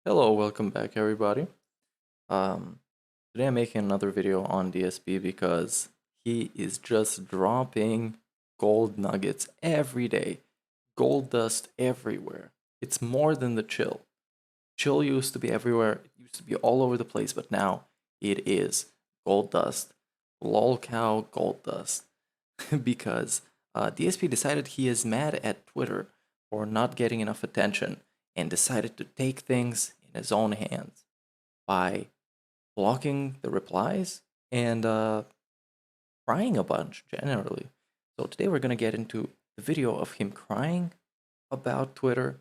Hello, welcome back everybody. Um, Today I'm making another video on DSP because he is just dropping gold nuggets every day. Gold dust everywhere. It's more than the chill. Chill used to be everywhere, it used to be all over the place, but now it is gold dust. Lol cow gold dust. Because DSP decided he is mad at Twitter for not getting enough attention and decided to take things in his own hands by blocking the replies and crying a bunch generally. So today we're going to get into the video of him crying about Twitter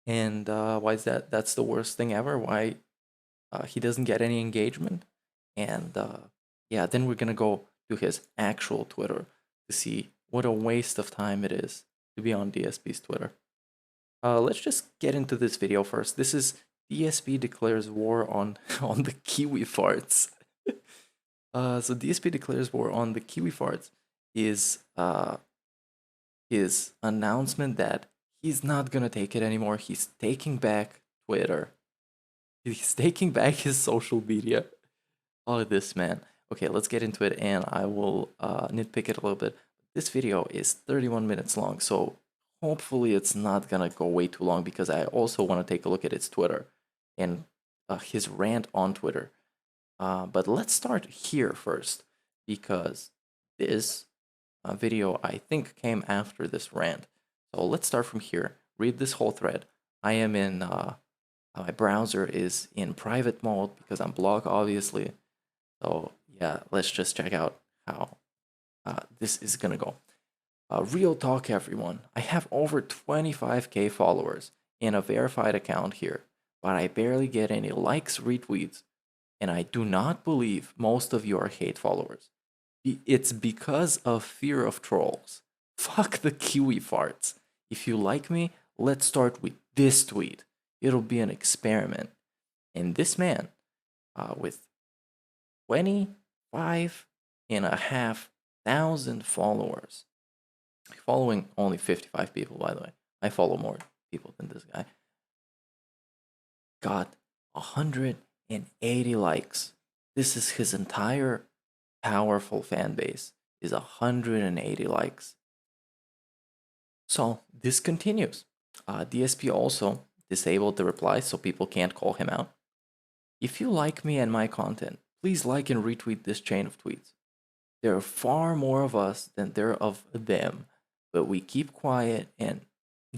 and why is that's the worst thing ever, why he doesn't get any engagement. And yeah, then we're going to go to his actual Twitter to see what a waste of time it is to be on DSP's Twitter. Let's just get into this video first. This is DSP declares war on on the KIWIFARTS. So DSP declares war on the KIWIFARTS is his announcement that he's not gonna take it anymore. He's taking back Twitter. He's taking back his social media. Oh, this man. Okay, let's get into it, and I will nitpick it a little bit. This video is 31 minutes long, so hopefully it's not gonna go way too long because I also want to take a look at his Twitter and his rant on Twitter. But let's start here first because this video I think came after this rant. So let's start from here. Read this whole thread. I am in my browser is in private mode because I'm blocked, obviously. So yeah, let's just check out how this is gonna go. Real talk, everyone. I have over 25k followers in a verified account here, but I barely get any likes, retweets, and I do not believe most of you are hate followers. It's because of fear of trolls. Fuck the KIWIFARTS. If you like me, let's start with this tweet. It'll be an experiment. And this man, with 25,500 followers, following only 55 people, by the way. I follow more people than this guy. Got 180 likes. This is his entire powerful fan base, is 180 likes. So this continues. DSP also disabled the replies so people can't call him out. If you like me and my content, please like and retweet this chain of tweets. There are far more of us than there are of them, but we keep quiet, and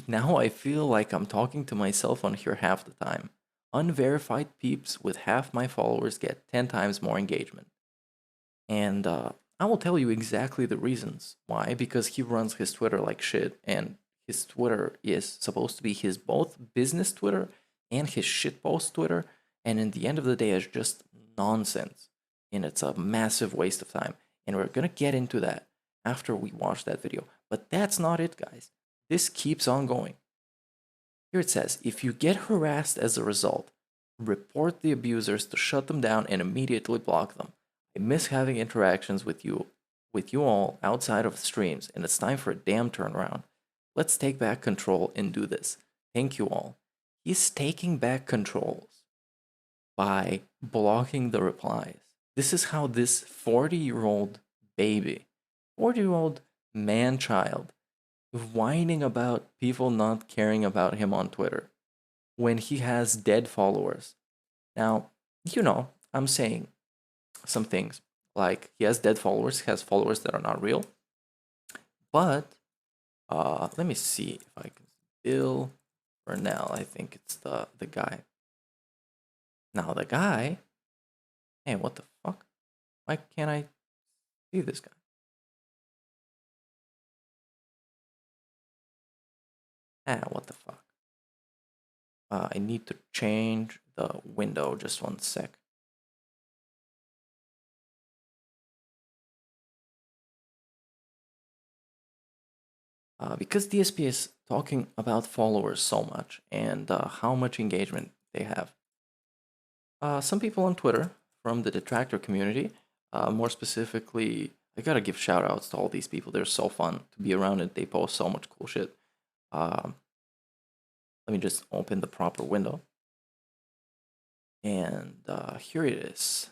now I feel like I'm talking to myself on here half the time. Unverified peeps with half my followers get 10 times more engagement. And I will tell you exactly the reasons why, because he runs his Twitter like shit, and his Twitter is supposed to be his both business Twitter and his shitpost Twitter, and in the end of the day, it's just nonsense, and it's a massive waste of time. And we're gonna get into that after we watch that video. But that's not it, guys. This keeps on going. Here it says, if you get harassed as a result, report the abusers to shut them down and immediately block them. I miss having interactions with you all outside of streams, and it's time for a damn turnaround. Let's take back control and do this. Thank you all. He's taking back controls by blocking the replies. This is how this 40-year-old baby, 40-year-old man-child, whining about people not caring about him on Twitter when he has dead followers. Now, I'm saying some things like he has dead followers, he has followers that are not real. But let me see if I can. Bill Burnell, I think it's the guy. Now the guy. Hey, what the fuck? Why can't I see this guy? What the fuck? I need to change the window. Just one sec. Because DSP is talking about followers so much and how much engagement they have. Some people on Twitter from the detractor community, more specifically, I gotta give shout outs to all these people. They're so fun to be around and they post so much cool shit. Let me just open the proper window. And here it is.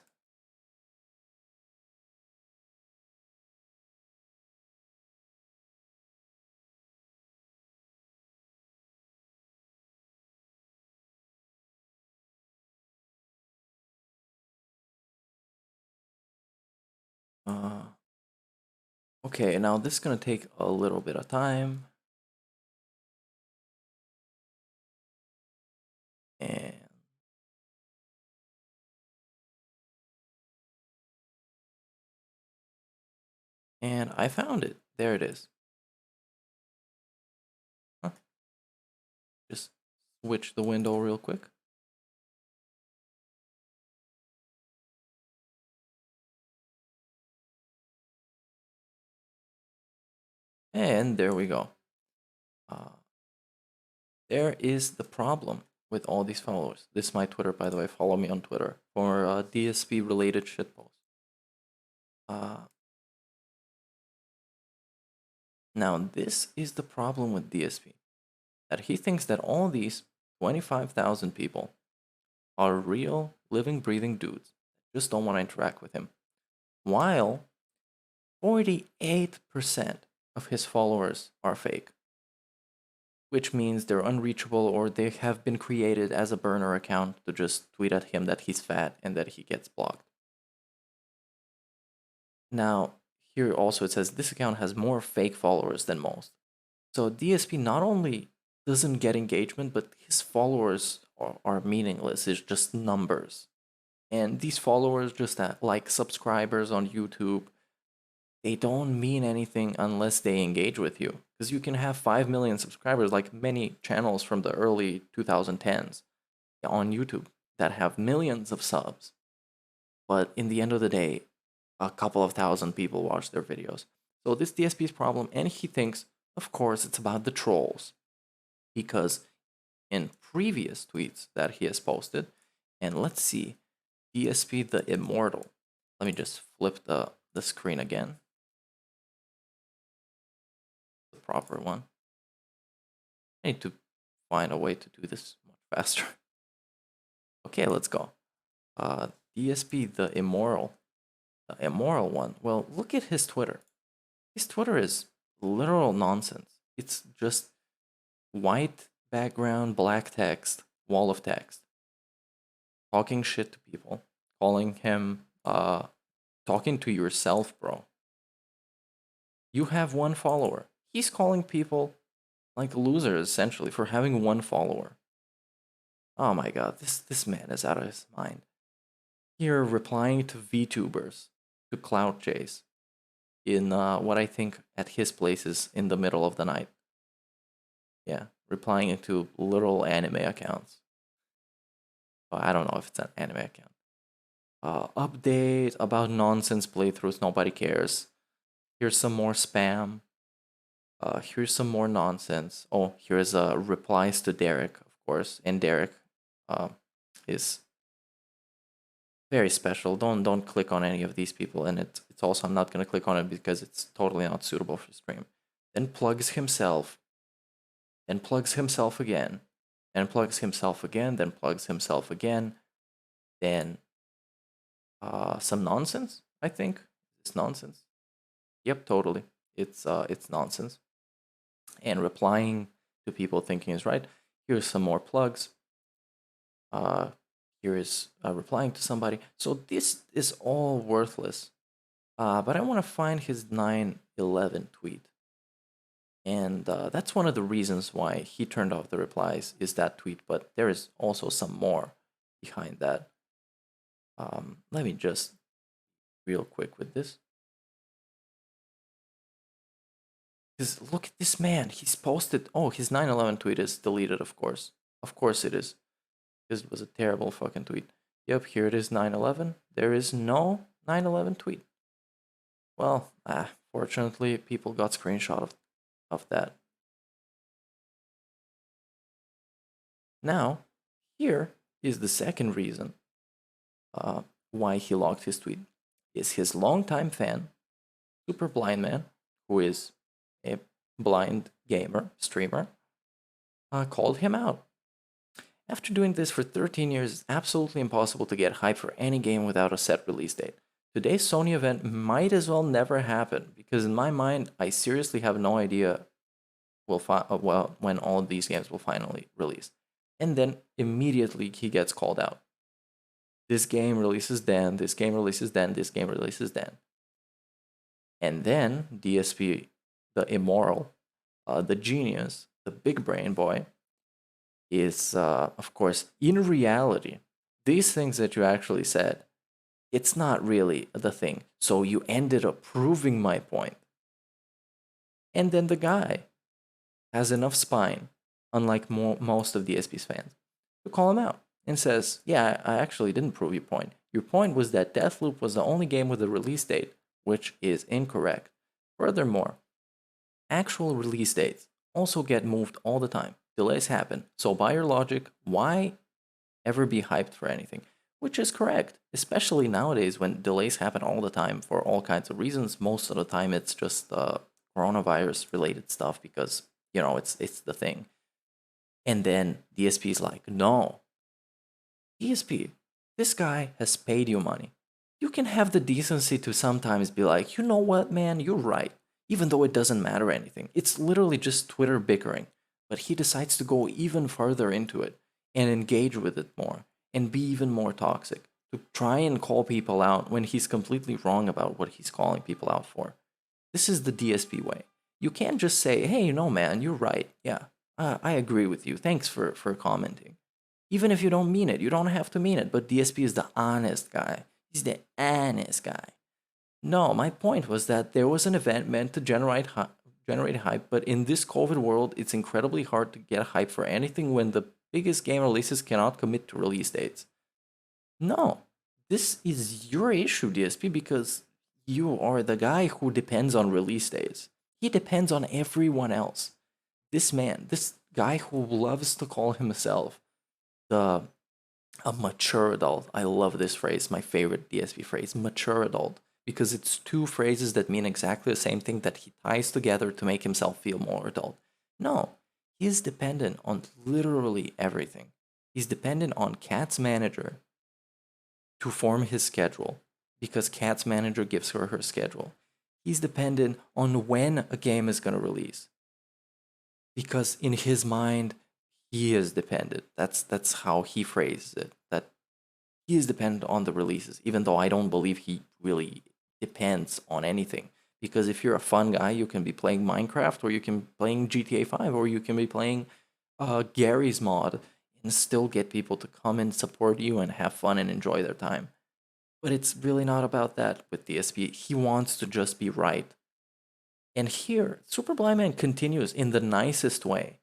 Okay, now this is gonna take a little bit of time. And I found it. There it is. Huh? Just switch the window real quick. And there we go. There is the problem with all these followers. This is my Twitter, by the way. Follow me on Twitter for DSP related shitposts. Now, this is the problem with DSP, that he thinks that all these 25,000 people are real, living, breathing dudes that just don't want to interact with him. While 48% of his followers are fake, which means they're unreachable or they have been created as a burner account to just tweet at him that he's fat and that he gets blocked. Now, here also it says this account has more fake followers than most. So DSP not only doesn't get engagement, but his followers are meaningless. It's just numbers. And these followers, just like subscribers on YouTube, they don't mean anything unless they engage with you. Because you can have 5 million subscribers, like many channels from the early 2010s on YouTube that have millions of subs. But in the end of the day, a couple of thousand people watch their videos. So this DSP's problem, and he thinks, of course, it's about the trolls. Because in previous tweets that he has posted, and let's see, DSP the Immortal. Let me just flip the screen again. The proper one. I need to find a way to do this much faster. Okay, let's go. DSP the Immoral. The immoral one. Well, look at his Twitter. His Twitter is literal nonsense. It's just white background, black text, wall of text. Talking shit to people. Calling him, talking to yourself, bro. You have one follower. He's calling people like losers, essentially, for having one follower. Oh my god, this man is out of his mind. Here, replying to VTubers, to clout chase, in what I think at his place is in the middle of the night. Yeah, replying to literal anime accounts. Well, I don't know if it's an anime account. Update about nonsense playthroughs, nobody cares. Here's some more spam. Here's some more nonsense. Oh, here's replies to Derek, of course, and Derek is very special. Don't click on any of these people, and it's also I'm not gonna click on it because it's totally not suitable for stream. Then plugs himself, then plugs himself again, then plugs himself again, then plugs himself again, then some nonsense. I think it's nonsense. Yep, totally. It's nonsense. And replying to people thinking is right. Here's some more plugs. Here is replying to somebody. So this is all worthless. But I want to find his 9/11 tweet. And that's one of the reasons why he turned off the replies is that tweet. But there is also some more behind that. Let me just real quick with this. Because look at this man. He's posted. Oh, his 9/11 tweet is deleted, of course. Of course it is. Because it was a terrible fucking tweet. Yep, here it is 9/11. There is no 9/11 tweet. Well, fortunately, people got screenshot of that. Now, here is the second reason why he logged his tweet. Is his longtime fan, SuperBlindMan, who is a blind gamer, streamer, called him out. After doing this for 13 years, it's absolutely impossible to get hype for any game without a set release date. Today's Sony event might as well never happen, because in my mind, I seriously have no idea when all of these games will finally release. And then immediately he gets called out. This game releases then, this game releases then, this game releases then. And then DSP, the immoral, the genius, the big brain boy, is, of course, in reality, these things that you actually said, it's not really the thing. So you ended up proving my point. And then the guy has enough spine, unlike most of DSP's fans, to call him out and says, yeah, I actually didn't prove your point. Your point was that Deathloop was the only game with a release date, which is incorrect. Furthermore, actual release dates also get moved all the time. Delays happen. So by your logic, why ever be hyped for anything? Which is correct, especially nowadays when delays happen all the time for all kinds of reasons. Most of the time it's just coronavirus related stuff because, you know, it's the thing. And then DSP is like, no, DSP, this guy has paid you money. You can have the decency to sometimes be like, you know what, man, you're right. Even though it doesn't matter anything. It's literally just Twitter bickering. But he decides to go even further into it and engage with it more and be even more toxic to try and call people out when he's completely wrong about what he's calling people out for. This is the DSP way. You can't just say, hey, no, man, you're right. Yeah, I agree with you. Thanks for commenting. Even if you don't mean it, you don't have to mean it. But DSP is the honest guy. He's the honest guy. No, my point was that there was an event meant to generate hype, but in this COVID world, it's incredibly hard to get hype for anything when the biggest game releases cannot commit to release dates. No, this is your issue, DSP, because you are the guy who depends on release dates. He depends on everyone else. This man, this guy who loves to call himself a mature adult. I love this phrase, my favorite DSP phrase, mature adult, because it's two phrases that mean exactly the same thing that he ties together to make himself feel more adult. No, he's dependent on literally everything. He's dependent on Cat's manager to form his schedule, because Cat's manager gives her schedule. He's dependent on when a game is going to release, because in his mind, he is dependent. That's how he phrases it. That he is dependent on the releases, even though I don't believe he really depends on anything. Because if you're a fun guy, you can be playing Minecraft, or you can be playing GTA 5, or you can be playing Gary's mod and still get people to come and support you and have fun and enjoy their time. But it's really not about that with DSP. He wants to just be right. And here, SuperBlindMan continues in the nicest way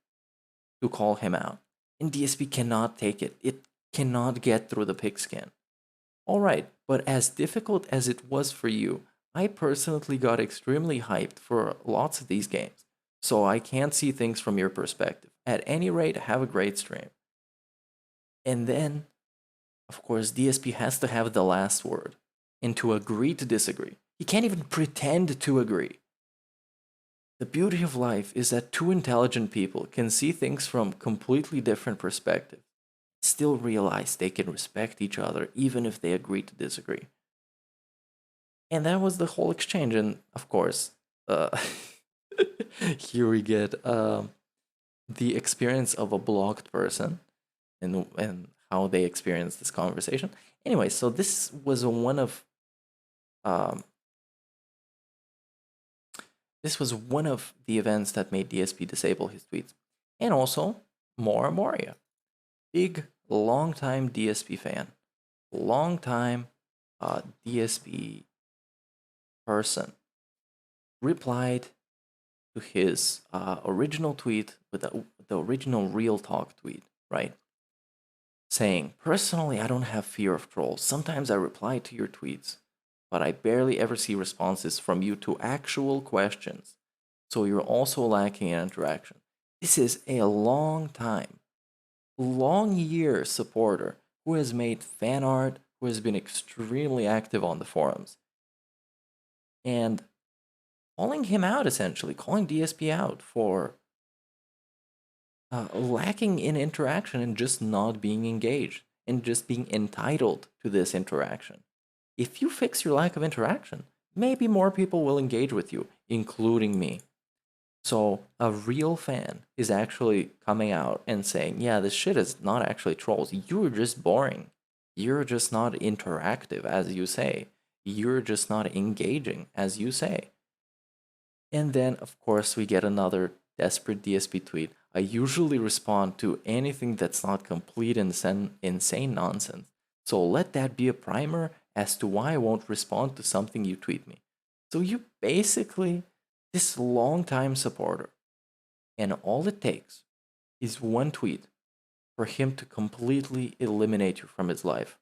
to call him out. And DSP cannot take it. It cannot get through the pigskin. Alright, but as difficult as it was for you, I personally got extremely hyped for lots of these games. So I can't see things from your perspective. At any rate, have a great stream. And then, of course, DSP has to have the last word. And to agree to disagree. He can't even pretend to agree. The beauty of life is that two intelligent people can see things from completely different perspectives, still realize they can respect each other even if they agree to disagree. And that was the whole exchange. And of course, here we get the experience of a blocked person and how they experienced this conversation. Anyway, so this was one of the events that made DSP disable his tweets. And also, MoraMoria, big, long-time DSP fan, long-time DSP person, replied to his original tweet with the original Real Talk tweet, right? Saying, personally, I don't have fear of trolls. Sometimes I reply to your tweets, but I barely ever see responses from you to actual questions. So you're also lacking in interaction. This is a long year supporter who has made fan art, who has been extremely active on the forums. And calling him out, essentially, calling DSP out for lacking in interaction and just not being engaged and just being entitled to this interaction. If you fix your lack of interaction, maybe more people will engage with you, including me. So a real fan is actually coming out and saying, yeah, this shit is not actually trolls. You're just boring. You're just not interactive, as you say. You're just not engaging, as you say. And then, of course, we get another desperate DSP tweet. I usually respond to anything that's not complete insane nonsense. So let that be a primer as to why I won't respond to something you tweet me. So you basically, this long-time supporter, and all it takes is one tweet for him to completely eliminate you from his life.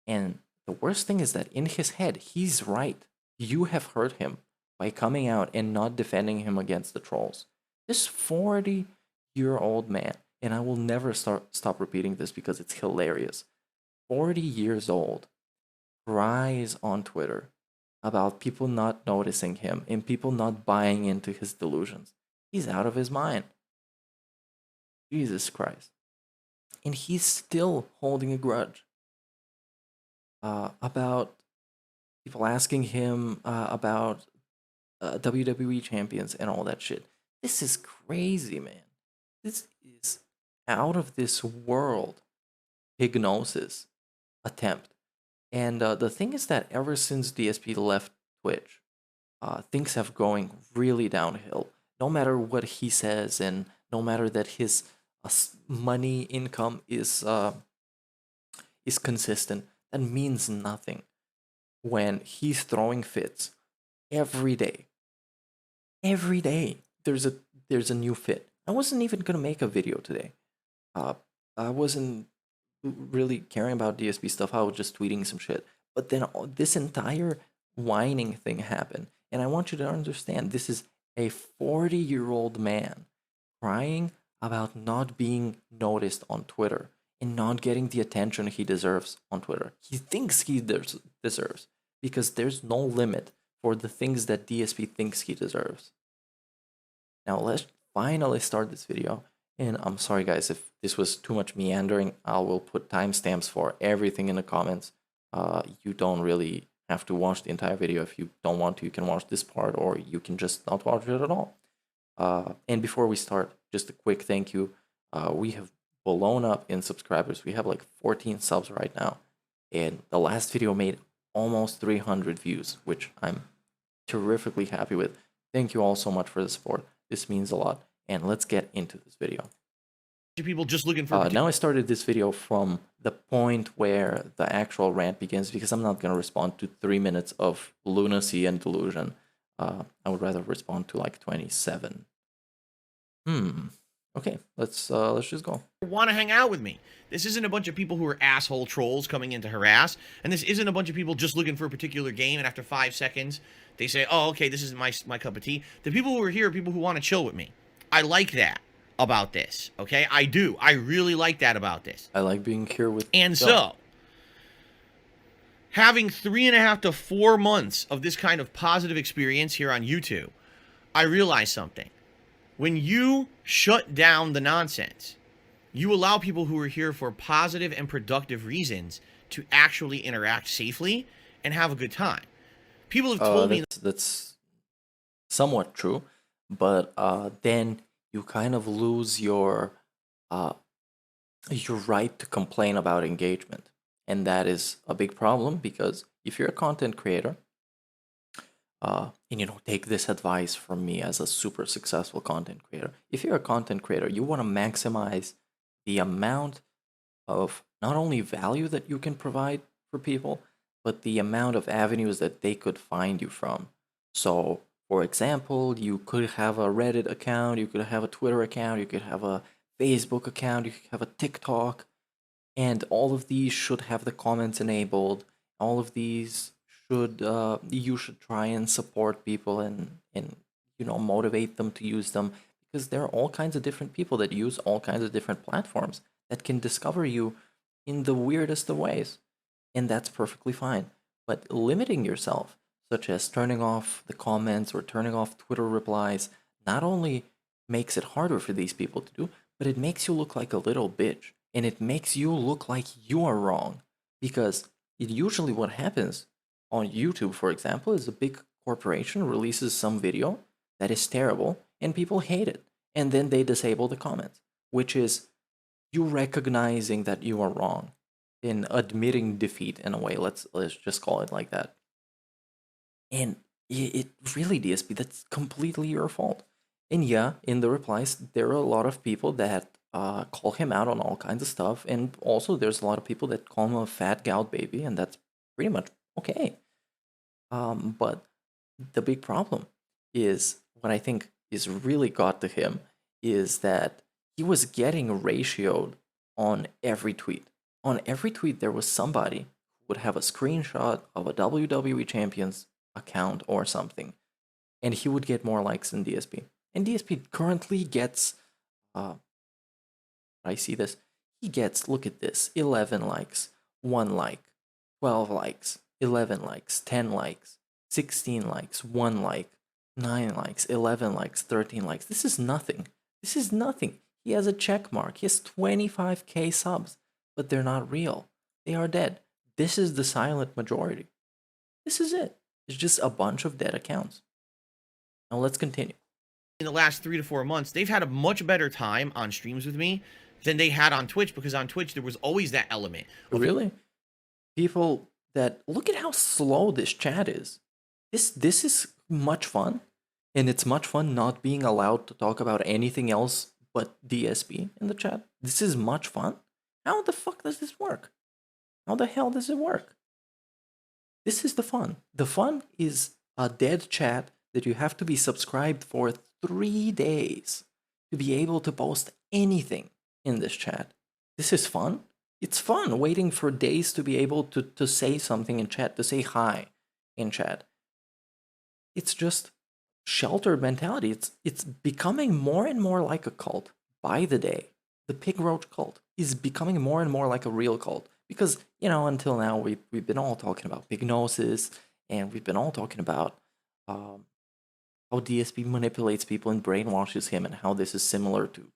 And the worst thing is that in his head, he's right. You have hurt him by coming out and not defending him against the trolls. This 40-year-old man, and I will never stop repeating this because it's hilarious, 40 years old, cries on Twitter about people not noticing him and people not buying into his delusions. He's out of his mind. Jesus Christ. And he's still holding a grudge about people asking him about WWE champions and all that shit. This is crazy, man. This is out of this world hypnosis attempt. And the thing is that ever since DSP left Twitch, things have going really downhill. No matter what he says, and no matter that his money income is consistent, that means nothing when he's throwing fits every day. Every day there's a new fit. I wasn't even gonna make a video today. I wasn't really caring about DSP stuff. I was just tweeting some shit. But then this entire whining thing happened. And I want you to understand this is a 40-year-old man crying about not being noticed on Twitter and not getting the attention he deserves on Twitter. He thinks he deserves because there's no limit for the things that DSP thinks he deserves. Now let's finally start this video. And I'm sorry guys, if this was too much meandering, I will put timestamps for everything in the comments. You don't really have to watch the entire video. If you don't want to, you can watch this part, or you can just not watch it at all. And before we start, just a quick thank you. We have blown up in subscribers. We have like 14 subs right now. And the last video made almost 300 views, which I'm terrifically happy with. Thank you all so much for the support. This means a lot. And let's get into this video. People just looking for now I started this video from the point where the actual rant begins, because I'm not going to respond to 3 minutes of lunacy and delusion. I would rather respond to like 27. Okay, let's just go. Want to hang out with me. This isn't a bunch of people who are asshole trolls coming in to harass, and this isn't a bunch of people just looking for a particular game, and after 5 seconds they say, oh, okay, this isn't my cup of tea. The people who are here are people who want to chill with me. I like that about this, okay? I do. I really like that about this. I like being here with And so, having 3.5 to 4 months of this kind of positive experience here on YouTube, I realized something. When you shut down the nonsense, you allow people who are here for positive and productive reasons to actually interact safely and have a good time. People have told me that's somewhat true, but then you kind of lose your right to complain about engagement, and that is a big problem, because if you're a content creator, and take this advice from me as a super successful content creator. If you're a content creator, you want to maximize the amount of not only value that you can provide for people, but the amount of avenues that they could find you from. So, for example, you could have a Reddit account, you could have a Twitter account, you could have a Facebook account, you could have a TikTok, and all of these should have the comments enabled. All of these you should try and support people and motivate them to use them, because there are all kinds of different people that use all kinds of different platforms that can discover you in the weirdest of ways, and that's perfectly fine. But limiting yourself, such as turning off the comments or turning off Twitter replies, not only makes it harder for these people to do, but it makes you look like a little bitch. And it makes you look like you are wrong. Because it usually what happens on YouTube, for example, is a big corporation releases some video that is terrible and people hate it. And then they disable the comments, which is you recognizing that you are wrong in admitting defeat in a way. Let's just call it like that. And it really, DSP, that's completely your fault. And yeah, in the replies, there are a lot of people that call him out on all kinds of stuff. And also, there's a lot of people that call him a fat gout baby, and that's pretty much okay. But the big problem is what I think is really got to him is that he was getting ratioed on every tweet. On every tweet, there was somebody who would have a screenshot of a WWE Champions account or something, and he would get more likes than DSP. And DSP currently gets, I see this, he gets, look at this, 11 likes, 1 like, 12 likes, 11 likes, 10 likes, 16 likes, 1 like, 9 likes, 11 likes, 13 likes. This is nothing. This is nothing. He has a check mark. He has 25k subs, but they're not real. They are dead. This is the silent majority. This is it. It's just a bunch of dead accounts. Now let's continue. In the last 3 to 4 months, they've had a much better time on streams with me than they had on Twitch, because on Twitch there was always that element. Really? People that look at how slow this chat is. This is much fun, and it's much fun not being allowed to talk about anything else but DSP in the chat. This is much fun. How the fuck does this work? How the hell does it work? This is the fun. The fun is a dead chat that you have to be subscribed for 3 days to be able to post anything in this chat. This is fun. It's fun waiting for days to be able to say something in chat, to say hi in chat. It's just sheltered mentality. It's becoming more and more like a cult by the day. The pig roach cult is becoming more and more like a real cult. Because, you know, until now, we've been all talking about pignosis, and we've been all talking about how DSP manipulates people and brainwashes him, and how this is similar to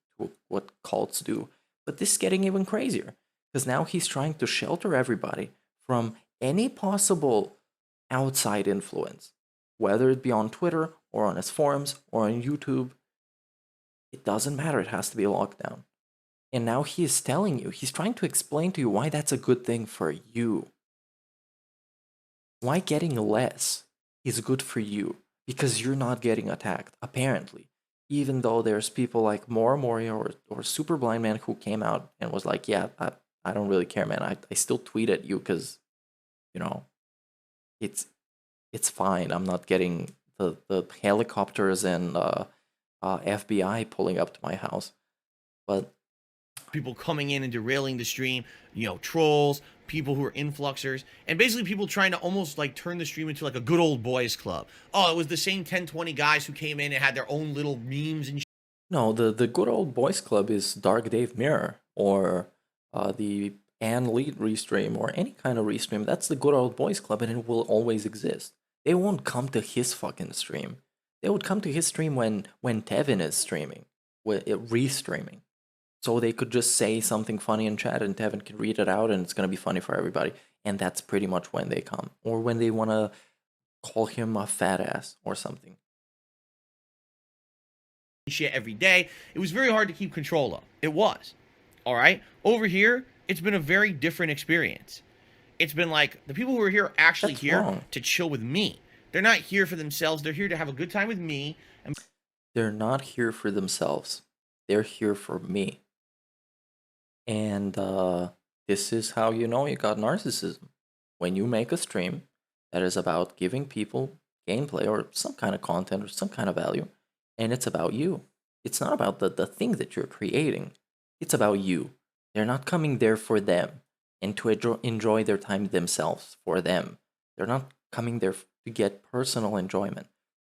what cults do. But this is getting even crazier, because now he's trying to shelter everybody from any possible outside influence, whether it be on Twitter or on his forums or on YouTube. It doesn't matter. It has to be a lockdown. And now he is telling you, he's trying to explain to you why that's a good thing for you. Why getting less is good for you. Because you're not getting attacked, apparently. Even though there's people like MoraMoria or SuperBlindMan who came out and was like, yeah, I don't really care, man. I still tweet at you because, you know, it's fine. I'm not getting the helicopters and FBI pulling up to my house. But people coming in and derailing the stream, you know, trolls, people who are influxers, and basically people trying to almost like turn the stream into like a good old boys club. Oh, it was the same 10, 20 guys who came in and had their own little memes and no, the good old boys club is Dark Dave Mirror or the Ann Lead restream or any kind of restream. That's the good old boys club, and it will always exist. They won't come to his fucking stream. They would come to his stream when Tevin is streaming, restreaming. So they could just say something funny in chat and Tevin can read it out and it's going to be funny for everybody. And that's pretty much when they come. Or when they want to call him a fat ass or something. shit every day. It was very hard to keep control of. It was. All right. Over here, it's been a very different experience. It's been like the people who are here are actually That's here wrong. to chill with me. They're not here for themselves. They're here to have a good time with me. And They're not here for themselves. They're here for me. And this is how you know you got narcissism. When you make a stream that is about giving people gameplay or some kind of content or some kind of value, and it's about you. It's not about the thing that you're creating. It's about you. They're not coming there for them and to enjoy their time themselves for them. They're not coming there to get personal enjoyment.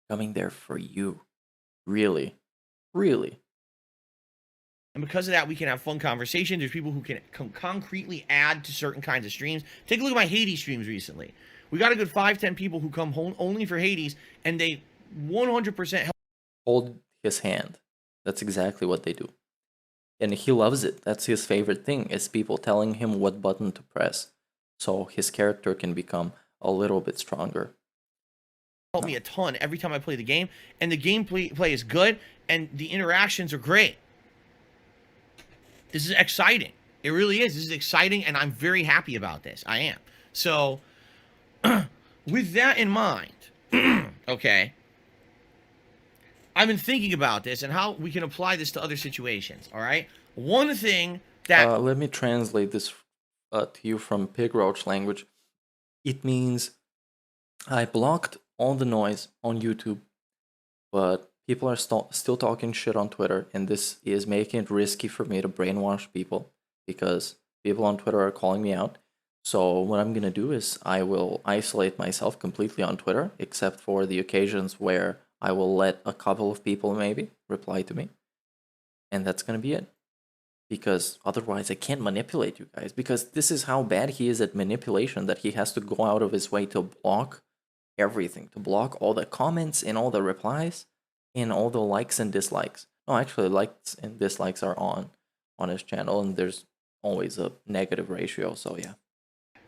Coming there for you. Really. Really. And because of that, we can have fun conversations. There's people who can concretely add to certain kinds of streams. Take a look at my Hades streams recently. We got a good 5-10 people who come home only for Hades, and they 100% help Hold his hand. That's exactly what they do. And he loves it. That's his favorite thing, is people telling him what button to press, so his character can become a little bit stronger. Helped me a ton every time I play the game, and the gameplay is good, and the interactions are great. This is exciting. It really is. This is exciting, and I'm very happy about this. I am. So, with that in mind, okay, I've been thinking about this and how we can apply this to other situations, all right? One thing that... Let me translate this to you from pig roach language. It means I blocked all the noise on YouTube, but people are still talking shit on Twitter, and this is making it risky for me to brainwash people because people on Twitter are calling me out. So what I'm going to do is I will isolate myself completely on Twitter, except for the occasions where I will let a couple of people maybe reply to me. And that's going to be it. Because otherwise I can't manipulate you guys. Because this is how bad he is at manipulation, that he has to go out of his way to block everything. To block all the comments and all the replies and all the likes and dislikes. No, actually likes and dislikes are on his channel, and there's always a negative ratio, so yeah.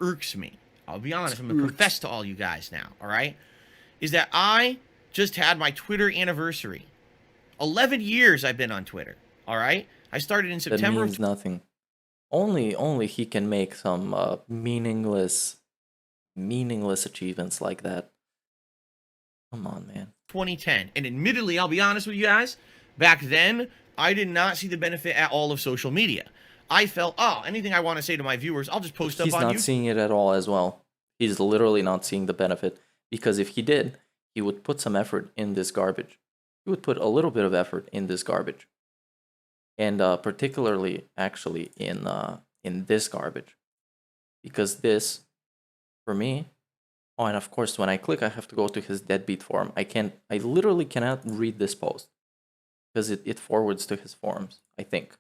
Irks me. I'll be honest, I'm going to confess to all you guys now, all right? Is that I just had my Twitter anniversary. 11 years I've been on Twitter, all right? I started in September. That means nothing. Only he can make some meaningless achievements like that. Come on, man. 2010. And admittedly, I'll be honest with you guys, back then, I did not see the benefit at all of social media. I felt, oh, anything I want to say to my viewers, I'll just post up on YouTube. He's not seeing it at all as well. He's literally not seeing the benefit. Because if he did, he would put some effort in this garbage. He would put a little bit of effort in this garbage. And particularly, actually, in this garbage. Because this, for me... Oh, and of course, when I click, I have to go to his deadbeat forum. I literally cannot read this post. Because it forwards to his forums, I think.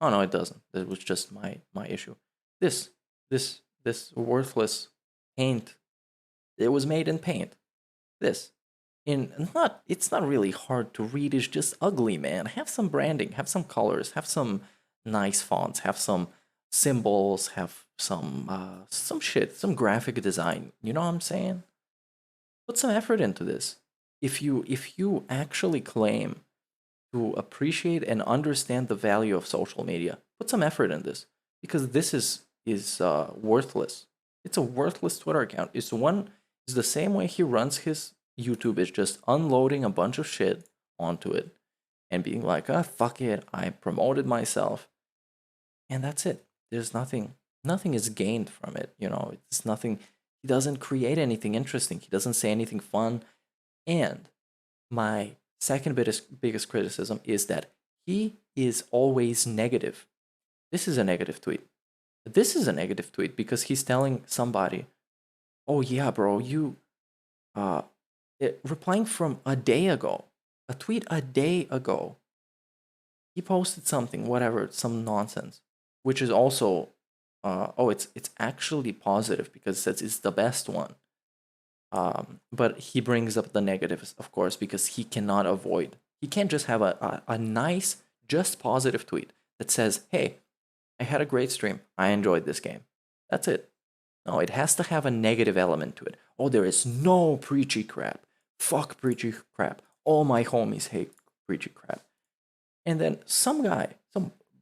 Oh, no, it doesn't. That was just my issue. This worthless paint. It was made in paint. This. It's not really hard to read. It's just ugly, man. Have some branding. Have some colors. Have some nice fonts. Have some symbols. Have some shit. Some graphic design. You know what I'm saying? Put some effort into this. If you actually claim to appreciate and understand the value of social media, put some effort in this, because this is worthless. It's a worthless Twitter account. It's the same way he runs his YouTube, is just unloading a bunch of shit onto it and being like, ah, fuck it, I promoted myself, and that's it. There's nothing is gained from it. You know, it's nothing. He doesn't create anything interesting. He doesn't say anything fun. And my second biggest criticism is that he is always negative. This is a negative tweet. This is a negative tweet because he's telling somebody, oh yeah, bro, you replying from a day ago, a tweet a day ago. He posted something, whatever, some nonsense, which is also, it's actually positive because it says it's the best one. But he brings up the negatives, of course, because he cannot avoid. He can't just have a nice, just positive tweet that says, hey, I had a great stream. I enjoyed this game. That's it. No, it has to have a negative element to it. Oh, there is no preachy crap. Fuck preachy crap. All my homies hate preachy crap. And then some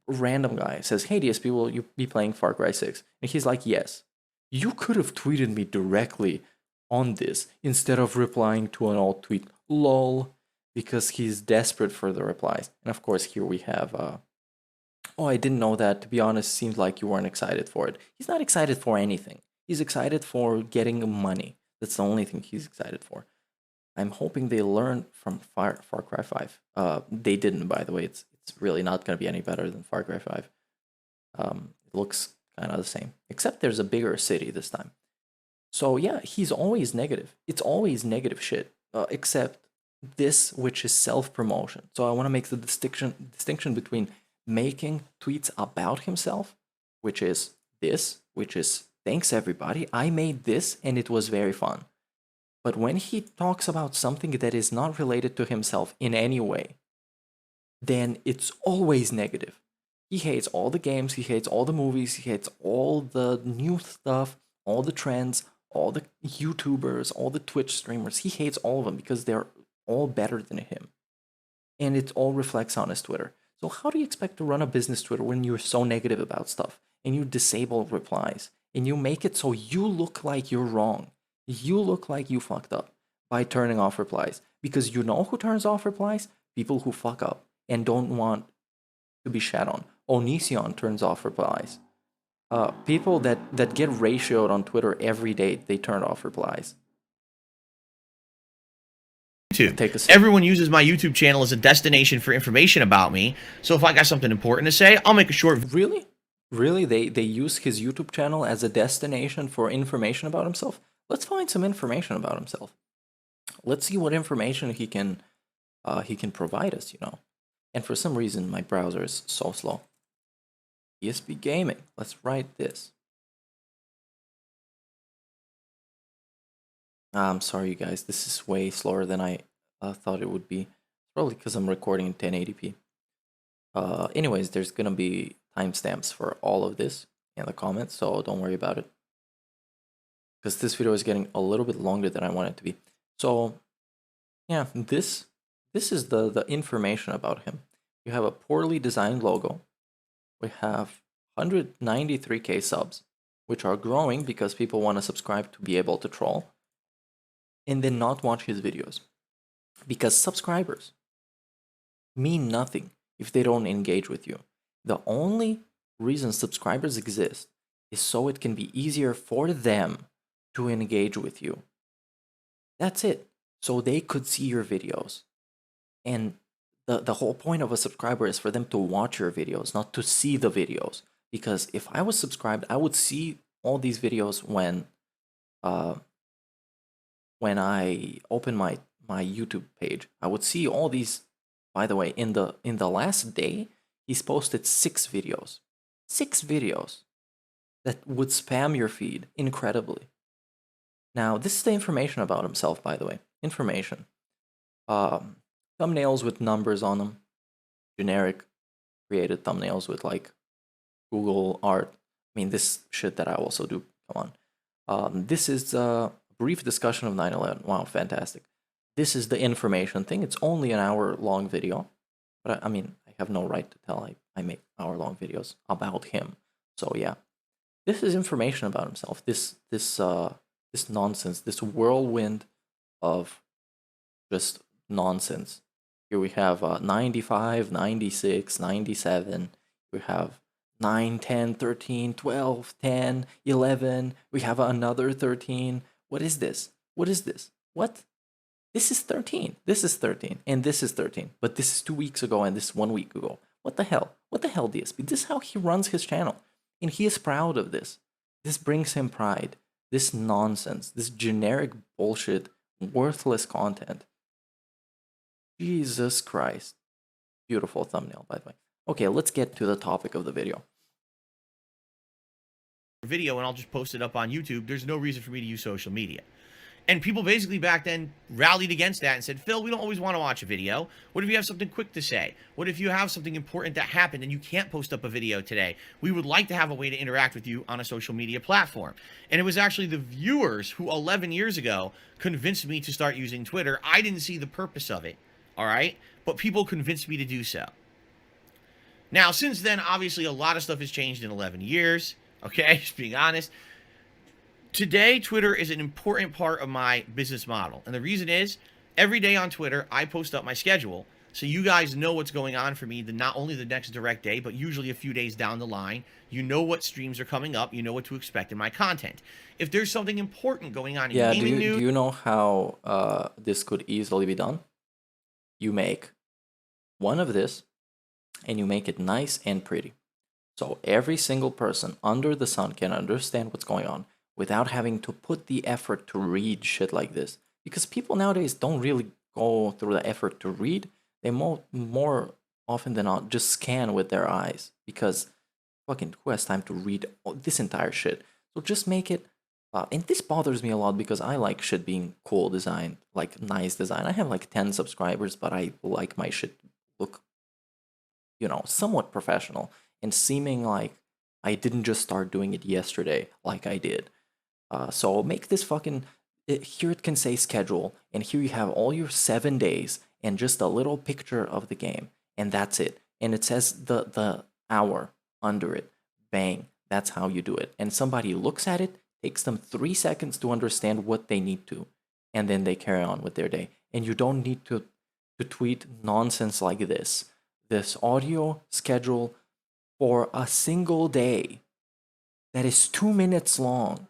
random guy says, hey, DSP, will you be playing Far Cry 6? And he's like, yes. You could have tweeted me directly on this instead of replying to an old tweet. Lol. Because he's desperate for the replies. And of course, here we have... oh, I didn't know that. To be honest, seemed like you weren't excited for it. He's not excited for anything. He's excited for getting money. That's the only thing he's excited for. I'm hoping they learn from Far Cry 5. They didn't, by the way. It's really not going to be any better than Far Cry 5. It looks kind of the same. Except there's a bigger city this time. So yeah, he's always negative. It's always negative shit. Except this, which is self-promotion. So I want to make the distinction between making tweets about himself, which is this, which is thanks everybody, I made this and it was very fun. But when he talks about something that is not related to himself in any way, then it's always negative. He hates all the games, he hates all the movies, he hates all the new stuff, all the trends, all the YouTubers, all the Twitch streamers. He hates all of them because they're all better than him. And it all reflects on his Twitter. So how do you expect to run a business Twitter when you're so negative about stuff and you disable replies and you make it so you look like you're wrong? You look like you fucked up by turning off replies, because you know who turns off replies? People who fuck up and don't want to be shat on. Onision turns off replies. People that get ratioed on Twitter every day, they turn off replies. YouTube. Everyone uses my YouTube channel as a destination for information about me. So if I got something important to say, I'll make a short. Really? Really? They use his YouTube channel as a destination for information about himself? Let's find some information about himself. Let's see what information he can provide us, you know. And for some reason, my browser is so slow. DSP Gaming. Let's write this. I'm sorry, you guys. This is way slower than I thought it would be. Probably because I'm recording in 1080p. Anyways, there's gonna be timestamps for all of this in the comments, so don't worry about it. Because this video is getting a little bit longer than I want it to be. So, yeah, this is the information about him. You have a poorly designed logo. We have 193k subs, which are growing because people want to subscribe to be able to troll and then not watch his videos. Because subscribers mean nothing if they don't engage with you. The only reason subscribers exist is so it can be easier for them to engage with you. That's it. So they could see your videos. And the whole point of a subscriber is for them to watch your videos, not to see the videos. Because if I was subscribed, I would see all these videos when I open my YouTube page. I would see all these. By the way, in the last day, he's posted 6 videos. 6 videos that would spam your feed incredibly. Now, this is the information about himself, by the way. Information. Thumbnails with numbers on them. Generic created thumbnails with like Google art. I mean, this shit that I also do. Come on. This is a brief discussion of 9/11. Wow, fantastic. This is the information thing. It's only an hour-long video. But I mean, I have no right to tell I make hour-long videos about him. So yeah. This is information about himself. This nonsense, this whirlwind of just nonsense. Here we have 95, 96, 97. We have 9, 10, 13, 12, 10, 11. We have another 13. What is this? What is this? What? This is 13. This is 13. And this is 13. But this is 2 weeks ago and this is 1 week ago. What the hell? What the hell, DSP? This is how he runs his channel. And he is proud of this. This brings him pride. This nonsense, this generic bullshit, worthless content. Jesus Christ. Beautiful thumbnail, by the way. Okay, let's get to the topic of the video. Video and I'll just post it up on YouTube. There's no reason for me to use social media. And people basically back then rallied against that and said, Phil, we don't always want to watch a video. What if you have something quick to say? What if you have something important that happened and you can't post up a video today? We would like to have a way to interact with you on a social media platform. And it was actually the viewers who 11 years ago convinced me to start using Twitter. I didn't see the purpose of it, all right? But people convinced me to do so. Now, since then, obviously, a lot of stuff has changed in 11 years, okay? Just being honest. Today, Twitter is an important part of my business model. And the reason is, every day on Twitter, I post up my schedule. So you guys know what's going on for me, not only the next direct day, but usually a few days down the line. You know what streams are coming up. You know what to expect in my content. If there's something important going on in gaming news... Do you know how this could easily be done? You make one of this, and you make it nice and pretty. So every single person under the sun can understand what's going on, without having to put the effort to read shit like this. Because people nowadays don't really go through the effort to read. They more often than not just scan with their eyes. Because fucking who has time to read this entire shit? So just make it... and this bothers me a lot because I like shit being cool design, like nice design. I have like 10 subscribers, but I like my shit to look somewhat professional and seeming like I didn't just start doing it yesterday like I did. So make this fucking, here it can say schedule, and here you have all your 7 days and just a little picture of the game, and that's it. And it says the hour under it. Bang. That's how you do it. And somebody looks at it, takes them 3 seconds to understand what they need to, and then they carry on with their day. And you don't need to tweet nonsense like this audio schedule for a single day that is 2 minutes long.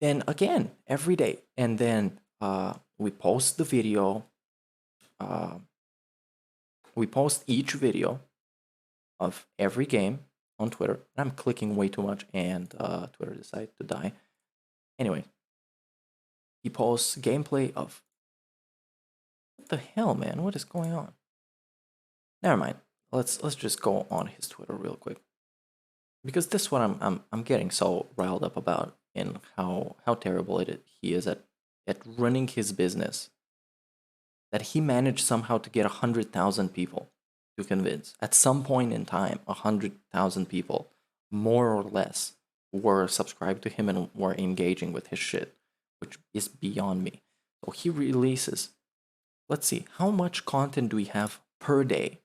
Then again, every day. And then we post the video. We post each video of every game on Twitter. I'm clicking way too much, and Twitter decided to die. Anyway, he posts gameplay of, what the hell, man? What is going on? Never mind. Let's just go on his Twitter real quick, because this one I'm getting so riled up about, in how terrible he is at running his business, that he managed somehow to get 100,000 people to convince. At some point in time, 100,000 people, more or less, were subscribed to him and were engaging with his shit, which is beyond me. So he releases, let's see, how much content do we have per day?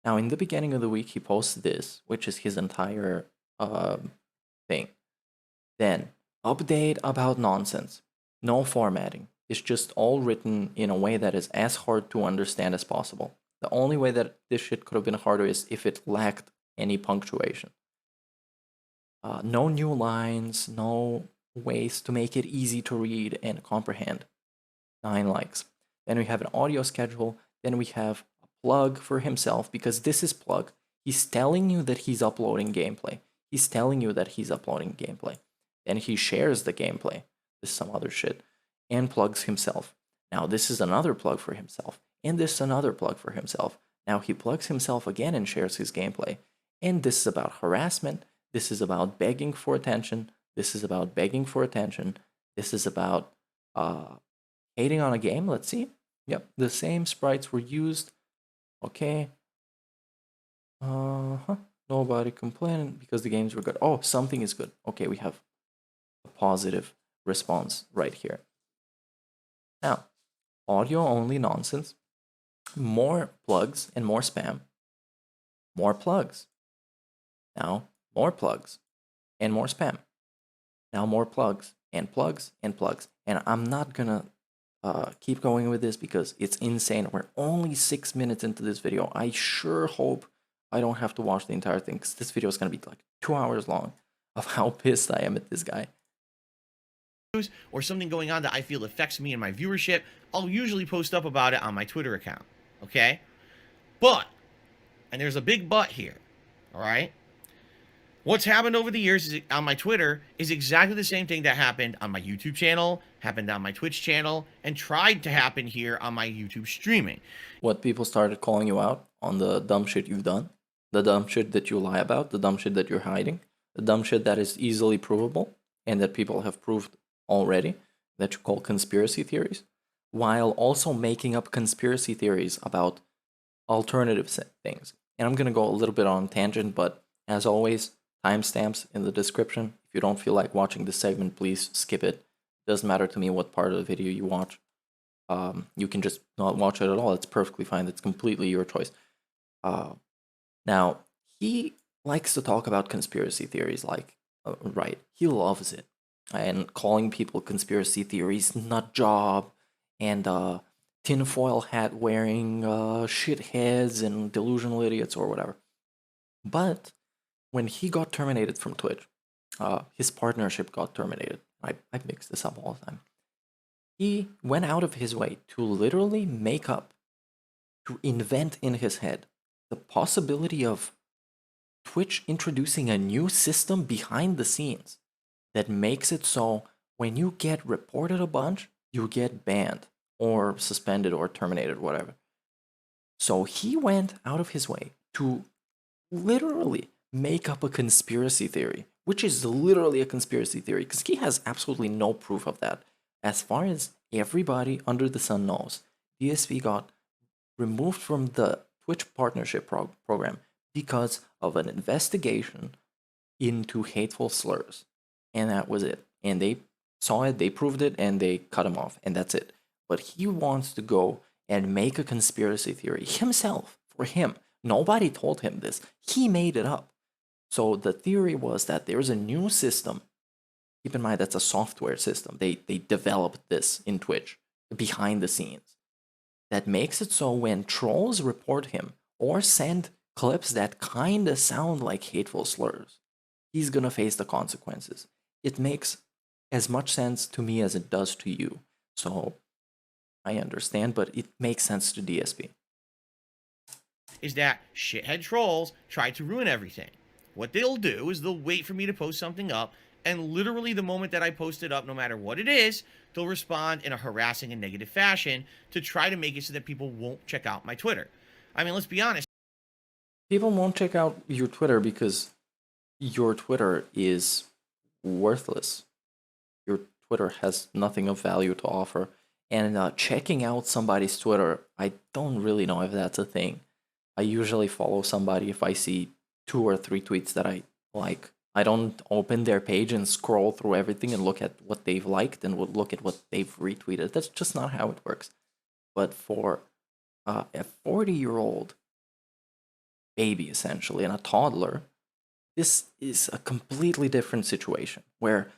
Now, in the beginning of the week, he posts this, which is his entire thing. Then, update about nonsense. No formatting. It's just all written in a way that is as hard to understand as possible. The only way that this shit could have been harder is if it lacked any punctuation. No new lines, no ways to make it easy to read and comprehend. 9 likes. Then we have an audio schedule. Then we have a plug for himself, because this is plug. He's telling you that he's uploading gameplay. He's telling you that he's uploading gameplay. Then he shares the gameplay. This is some other shit. And plugs himself. Now this is another plug for himself. And this is another plug for himself. Now he plugs himself again and shares his gameplay. And this is about harassment. This is about begging for attention. This is about begging for attention. This is about hating on a game. Let's see. Yep, the same sprites were used. Okay. Nobody complaining because the games were good. Oh, something is good. Okay, we have a positive response right here. Now, audio only nonsense. More plugs and more spam. More plugs. Now, more plugs and more spam. Now, more plugs and plugs and plugs. And I'm not gonna keep going with this because it's insane. We're only 6 minutes into this video. I sure hope I don't have to watch the entire thing, because this video is gonna be like 2 hours long of how pissed I am at this guy. Or something going on that I feel affects me and my viewership, I'll usually post up about it on my Twitter account, okay? But, and there's a big but here, all right? What's happened over the years on my Twitter is exactly the same thing that happened on my YouTube channel, happened on my Twitch channel, and tried to happen here on my YouTube streaming. What people started calling you out on the dumb shit you've done, the dumb shit that you lie about, the dumb shit that you're hiding, the dumb shit that is easily provable and that people have proved already, that you call conspiracy theories, while also making up conspiracy theories about alternative things. And I'm going to go a little bit on tangent, but as always, timestamps in the description. If you don't feel like watching this segment, please skip it. Doesn't matter to me what part of the video you watch. You can just not watch it at all. It's perfectly fine. It's completely your choice. Now, he likes to talk about conspiracy theories, like, right, he loves it. And calling people conspiracy theories nut job and tinfoil hat wearing shitheads and delusional idiots or whatever. But when he got terminated from Twitch, his partnership got terminated. I mix this up all the time. He went out of his way to literally make up, to invent in his head the possibility of Twitch introducing a new system behind the scenes that makes it so when you get reported a bunch, you get banned or suspended or terminated, whatever. So he went out of his way to literally make up a conspiracy theory, which is literally a conspiracy theory, because he has absolutely no proof of that. As far as everybody under the sun knows, DSP got removed from the Twitch partnership program because of an investigation into hateful slurs. And that was it. And they saw it, they proved it, and they cut him off, and that's it. But he wants to go and make a conspiracy theory himself, for him. Nobody told him this. He made it up. So the theory was that there's a new system. Keep in mind that's a software system. They developed this in Twitch behind the scenes that makes it so when trolls report him or send clips that kind of sound like hateful slurs, he's gonna face the consequences. It makes as much sense to me as it does to you. So I understand, but it makes sense to DSP. Is that shithead trolls try to ruin everything. What they'll do is they'll wait for me to post something up, and literally the moment that I post it up, no matter what it is, they'll respond in a harassing and negative fashion to try to make it so that people won't check out my Twitter. I mean, let's be honest. People won't check out your Twitter because your Twitter is worthless. Your Twitter has nothing of value to offer. And checking out somebody's Twitter, I don't really know if that's a thing. I usually follow somebody if I see 2 or 3 tweets that I like. I don't open their page and scroll through everything and look at what they've liked and look at what they've retweeted. That's just not how it works. But for a 40-year-old baby, essentially, and a toddler, this is a completely different situation where,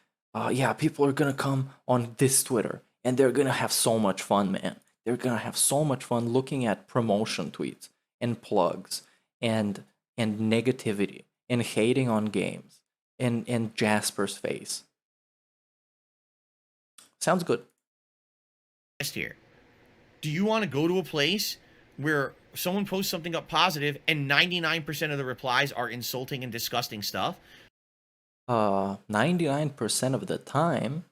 yeah, people are gonna come on this Twitter and they're gonna have so much fun, man. They're gonna have so much fun looking at promotion tweets and plugs and negativity and hating on games and Jasper's face. Sounds good. Here, do you want to go to a place where someone posts something up positive and 99% of the replies are insulting and disgusting stuff? 99% of the time,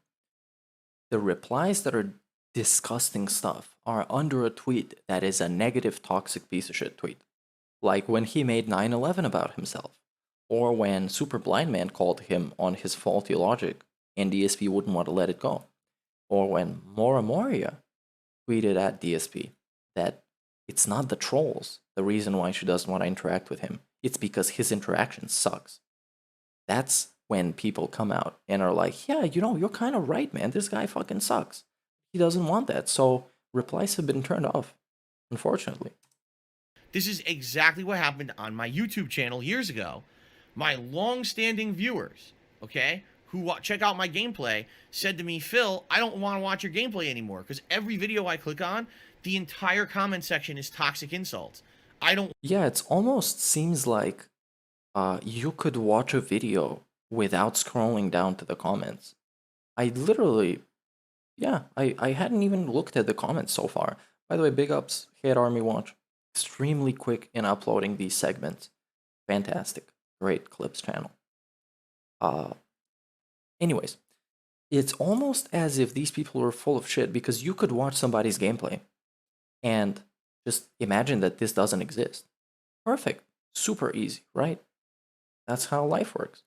the replies that are disgusting stuff are under a tweet that is a negative, toxic piece of shit tweet. Like when he made 9/11 about himself, or when SuperBlindMan called him on his faulty logic and DSP wouldn't want to let it go, or when MoraMoria tweeted at DSP that it's not the trolls the reason why she doesn't want to interact with him, it's because his interaction sucks. That's when people come out and are like, yeah, you know, you're kind of right, man. This guy fucking sucks. He doesn't want that. So replies have been turned off, unfortunately. This is exactly what happened on my YouTube channel years ago. My long-standing viewers, okay, who check out my gameplay, said to me, Phil, I don't want to watch your gameplay anymore because every video I click on, the entire comment section is toxic insults. I don't... Yeah, it almost seems like you could watch a video without scrolling down to the comments. I literally, yeah, I hadn't even looked at the comments so far. By the way, big ups, Hate Army Watch. Extremely quick in uploading these segments. Fantastic. Great clips channel. Anyways, it's almost as if these people were full of shit because you could watch somebody's gameplay and just imagine that this doesn't exist. Perfect. Super easy, right? That's how life works.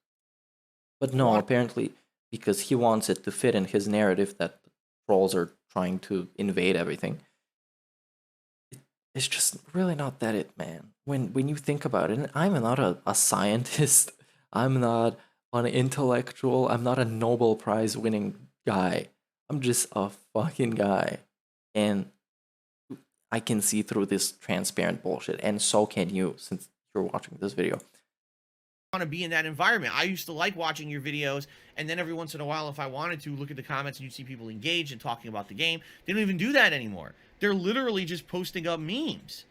But no, apparently, because he wants it to fit in his narrative that trolls are trying to invade everything, it's just really not that it, man. When you think about it, and I'm not a scientist, I'm not an intellectual, I'm not a Nobel Prize winning guy. I'm just a fucking guy. And I can see through this transparent bullshit, and so can you, since you're watching this video. Want to be in that environment. I used to like watching your videos, and then every once in a while, if I wanted to, look at the comments and you'd see people engaged and talking about the game. They don't even do that anymore. They're literally just posting up memes.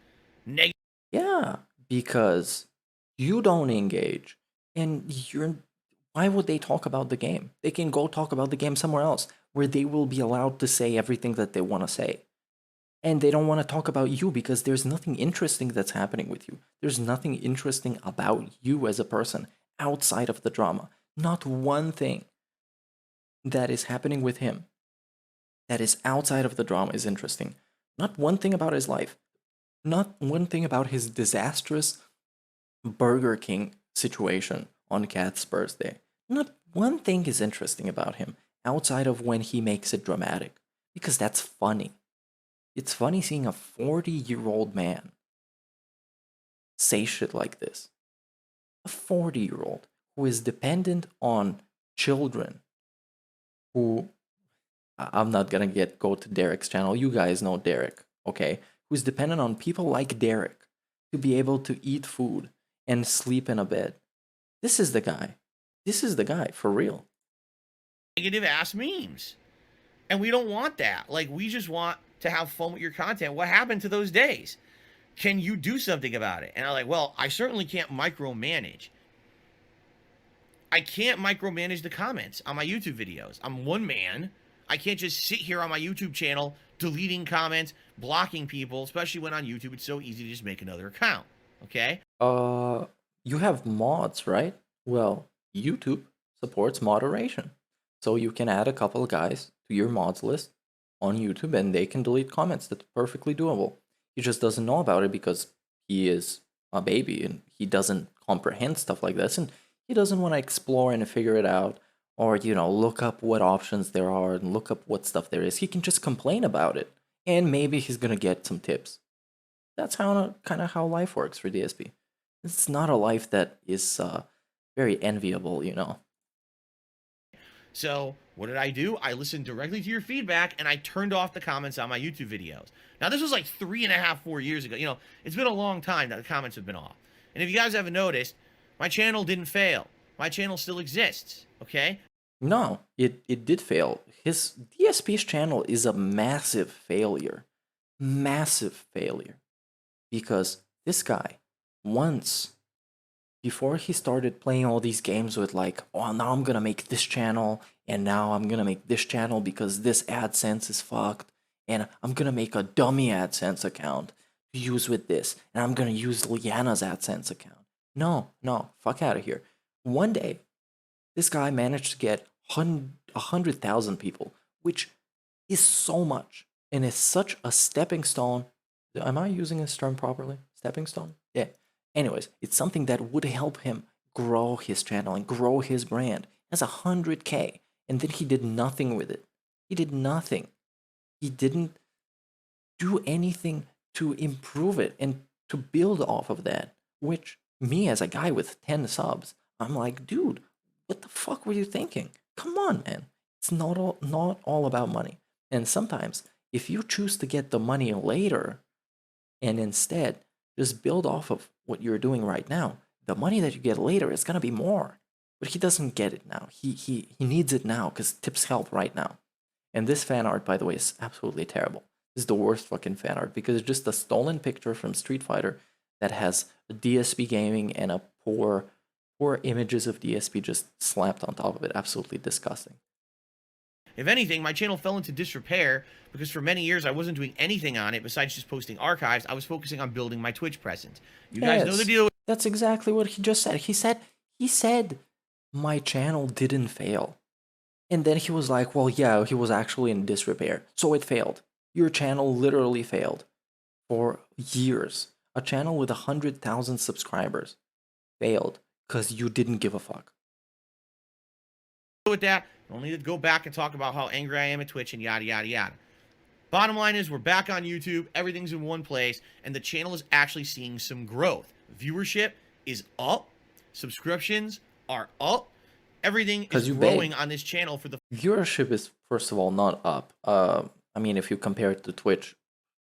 Yeah, because you don't engage, and why would they talk about the game? They can go talk about the game somewhere else where they will be allowed to say everything that they want to say. And they don't want to talk about you because there's nothing interesting that's happening with you. There's nothing interesting about you as a person outside of the drama. Not one thing that is happening with him that is outside of the drama is interesting. Not one thing about his life. Not one thing about his disastrous Burger King situation on Kat's birthday. Not one thing is interesting about him outside of when he makes it dramatic. Because that's funny. It's funny seeing a 40-year-old man say shit like this. A 40-year-old who is dependent on children who I'm not gonna go to Derek's channel. You guys know Derek, okay? Who's dependent on people like Derek to be able to eat food and sleep in a bed. This is the guy. This is the guy for real. Negative ass memes. And we don't want that. Like, we just want to have fun with your content. What happened to those days? Can you do something about it? And I'm like, well, I certainly can't micromanage. I can't micromanage the comments on my YouTube videos. I'm one man. I can't just sit here on my YouTube channel deleting comments, blocking people, especially when on YouTube it's so easy to just make another account. Okay? You have mods, right? Well, YouTube supports moderation. So you can add a couple of guys to your mods list on YouTube and they can delete comments. That's perfectly doable. He just doesn't know about it because he is a baby and he doesn't comprehend stuff like this and he doesn't want to explore and figure it out or, you know, look up what options there are and look up what stuff there is. He can just complain about it and maybe he's going to get some tips. That's how kind of how life works for DSP. It's not a life that is very enviable, you know. So what did I do? I listened directly to your feedback and I turned off the comments on my YouTube videos. Now this was like 3.5, 4 years ago. You know, it's been a long time that the comments have been off. And if you guys haven't noticed, my channel didn't fail. My channel still exists. Okay? No, it did fail. His DSP's channel is a massive failure. Massive failure. Because this guy, once, before he started playing all these games with like, oh, now I'm gonna make this channel, and now I'm gonna make this channel because this AdSense is fucked, and I'm gonna make a dummy AdSense account to use with this, and I'm gonna use Liana's AdSense account. No, fuck out of here. One day, this guy managed to get 100,000 people, which is so much, and is such a stepping stone. Am I using this term properly? Stepping stone? Yeah. Anyways, it's something that would help him grow his channel and grow his brand. That's 100K. And then he did nothing with it. He did nothing. He didn't do anything to improve it and to build off of that. Which, me as a guy with 10 subs, I'm like, dude, what the fuck were you thinking? Come on, man. It's not all about money. And sometimes, if you choose to get the money later, and instead just build off of what you're doing right now, the money that you get later is gonna be more. But he doesn't get it now. He needs it now because tips help right now. And this fan art, by the way, is absolutely terrible. This is the worst fucking fan art because it's just a stolen picture from Street Fighter that has a DSP gaming and a poor images of DSP just slapped on top of it. Absolutely disgusting. If anything, my channel fell into disrepair because for many years I wasn't doing anything on it besides just posting archives. I was focusing on building my Twitch presence. You guys know the deal. That's exactly what he just said. He said my channel didn't fail. And then he was like, well, yeah, he was actually in disrepair. So it failed. Your channel literally failed for years. A channel with 100,000 subscribers failed because you didn't give a fuck. With that, I don't need to go back and talk about how angry I am at Twitch and yada, yada, yada. Bottom line is we're back on YouTube. Everything's in one place. And the channel is actually seeing some growth. Viewership is up. Subscriptions are up. Everything is growing on this channel for the... Viewership is, first of all, not up. I mean, if you compare it to Twitch,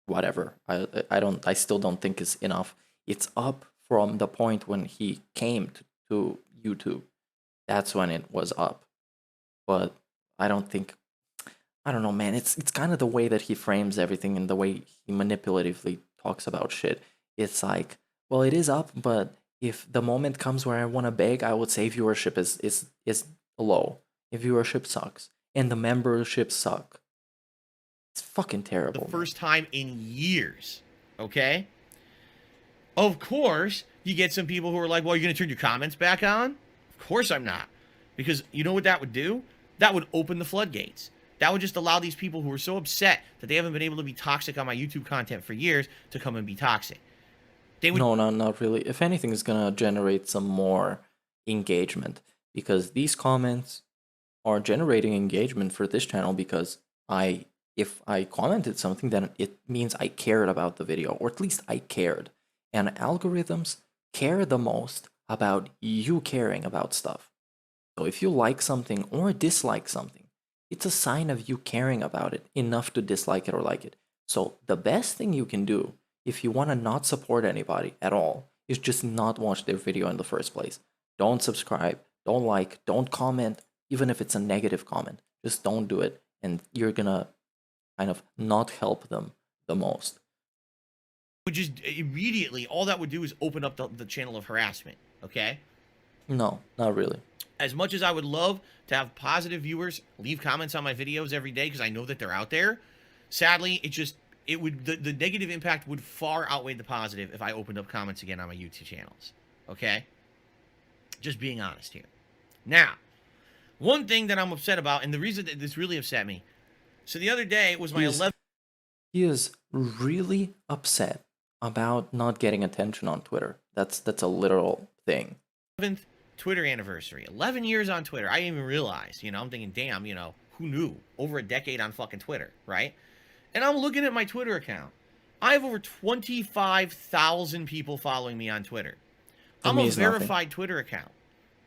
whatever. I still don't think it's enough. It's up from the point when he came to YouTube. That's when it was up. But I don't know, man. It's kind of the way that he frames everything and the way he manipulatively talks about shit. It's like, well, it is up, but if the moment comes where I want to beg, I would say viewership is low. If viewership sucks and the memberships suck, it's fucking terrible. The first time in years, okay? Of course, you get some people who are like, well, you're going to turn your comments back on? Of course I'm not. Because you know what that would do? That would open the floodgates. That would just allow these people who are so upset that they haven't been able to be toxic on my YouTube content for years to come and be toxic. They would... No, not really. If anything, it's going to generate some more engagement. Because these comments are generating engagement for this channel because I If I commented something, then it means I cared about the video, or at least I cared. And algorithms care the most about you caring about stuff. So if you like something or dislike something, it's a sign of you caring about it enough to dislike it or like it. So the best thing you can do if you want to not support anybody at all is just not watch their video in the first place. Don't subscribe, don't like, don't comment, even if it's a negative comment. Just don't do it, and you're gonna kind of not help them the most. Would just immediately, all that would do is open up the channel of harassment, okay? No, not really. As much as I would love to have positive viewers leave comments on my videos every day because I know that they're out there, sadly, the negative impact would far outweigh the positive if I opened up comments again on my YouTube channels, okay? Just being honest here. Now, one thing that I'm upset about, and the reason that this really upset me, so the other day was my 11th. He is really upset about not getting attention on Twitter. That's a literal thing. 11th Twitter anniversary. 11 years on Twitter. I didn't even realize, I'm thinking, damn, who knew? Over a decade on fucking Twitter, right? And I'm looking at my Twitter account. I have over 25,000 people following me on Twitter. I'm a verified Twitter account,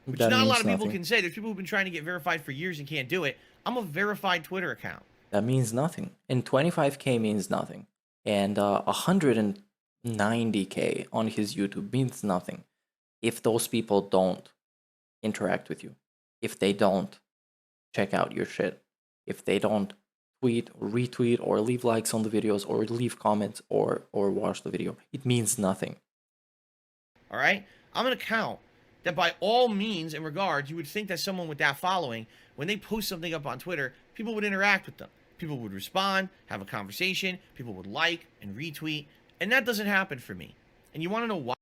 which not a lot of people can say. There's people who've been trying to get verified for years and can't do it. I'm a verified Twitter account. That means nothing. And 25K means nothing. And 190K on his YouTube means nothing if those people don't interact with you, if they don't check out your shit, if they don't tweet or retweet or leave likes on the videos or leave comments or watch the video. It means nothing. All right? I'm an account that by all means and regards, you would think that someone with that following, when they post something up on Twitter, people would interact with them. People would respond, have a conversation, people would like and retweet, and that doesn't happen for me. And you want to know why?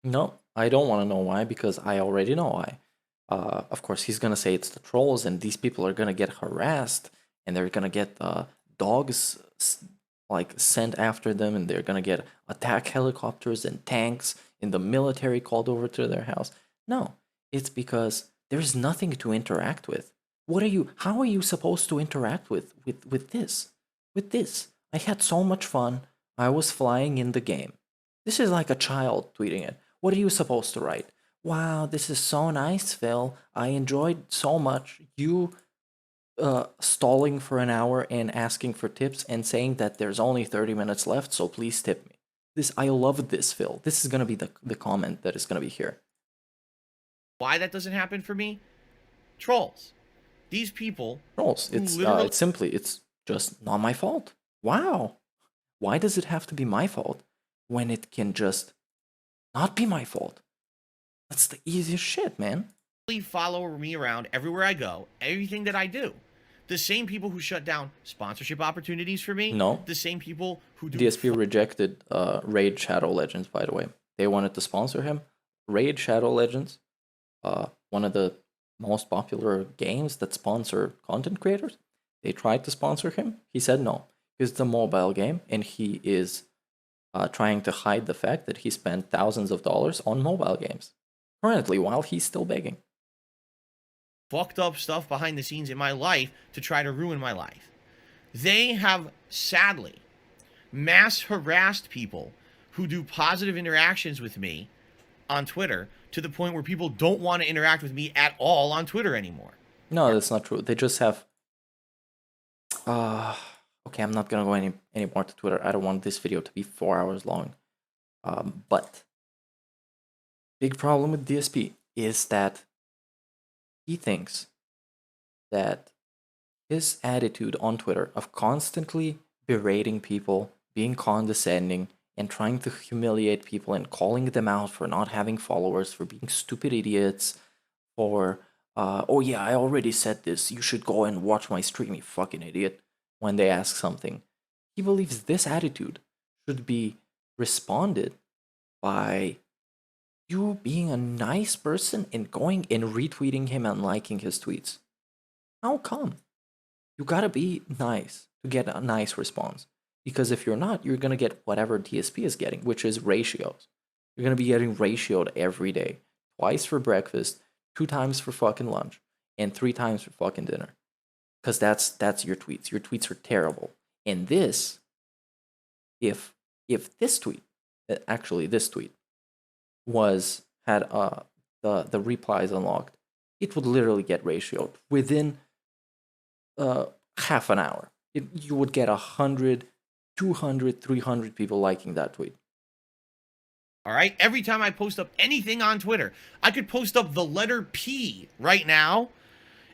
No, I don't want to know why, because I already know why. Of course, he's going to say it's the trolls, and these people are going to get harassed, and they're going to get dogs like sent after them, and they're going to get attack helicopters and tanks in the military called over to their house. No, it's because there's nothing to interact with. How are you supposed to interact with this? With this? I had so much fun. I was flying in the game. This is like a child tweeting it. What are you supposed to write? Wow, this is so nice, Phil. I enjoyed so much you stalling for an hour and asking for tips and saying that there's only 30 minutes left, so please tip me. I love this, Phil. This is going to be the comment that is going to be here. Why that doesn't happen for me? Trolls. These people. Trolls. It's just not my fault. Wow. Why does it have to be my fault when it can just not be my fault? That's the easiest shit, man. Follow me around everywhere I go, everything that I do. The same people who shut down sponsorship opportunities for me. No. The same people who do. DSP rejected Raid Shadow Legends, by the way. They wanted to sponsor him. Raid Shadow Legends, one of the most popular games that sponsor content creators. They tried to sponsor him. He said no. It's a mobile game, and he is trying to hide the fact that he spent thousands of dollars on mobile games currently while he's still begging. Fucked up stuff behind the scenes in my life to try to ruin my life. They have sadly mass harassed people who do positive interactions with me on Twitter to the point where people don't want to interact with me at all on Twitter anymore. No, that's not true. They just have okay, I'm not gonna go any more to Twitter. I don't want this video to be 4 hours long. But big problem with DSP is that he thinks that his attitude on Twitter of constantly berating people, being condescending, and trying to humiliate people and calling them out for not having followers, for being stupid idiots, for, oh yeah, I already said this, you should go and watch my stream, you fucking idiot, when they ask something. He believes this attitude should be responded by you being a nice person and going and retweeting him and liking his tweets. How come? You gotta be nice to get a nice response. Because if you're not, you're gonna get whatever DSP is getting, which is ratios. You're gonna be getting ratioed every day. Twice for breakfast, 2 times for fucking lunch, and 3 times for fucking dinner. Because that's your tweets. Your tweets are terrible. And this, if this tweet, actually this tweet, had the replies unlocked, it would literally get ratioed within half an hour. You would get 100, 200, 300 people liking that tweet. All right. Every time I post up anything on Twitter, I could post up the letter P right now.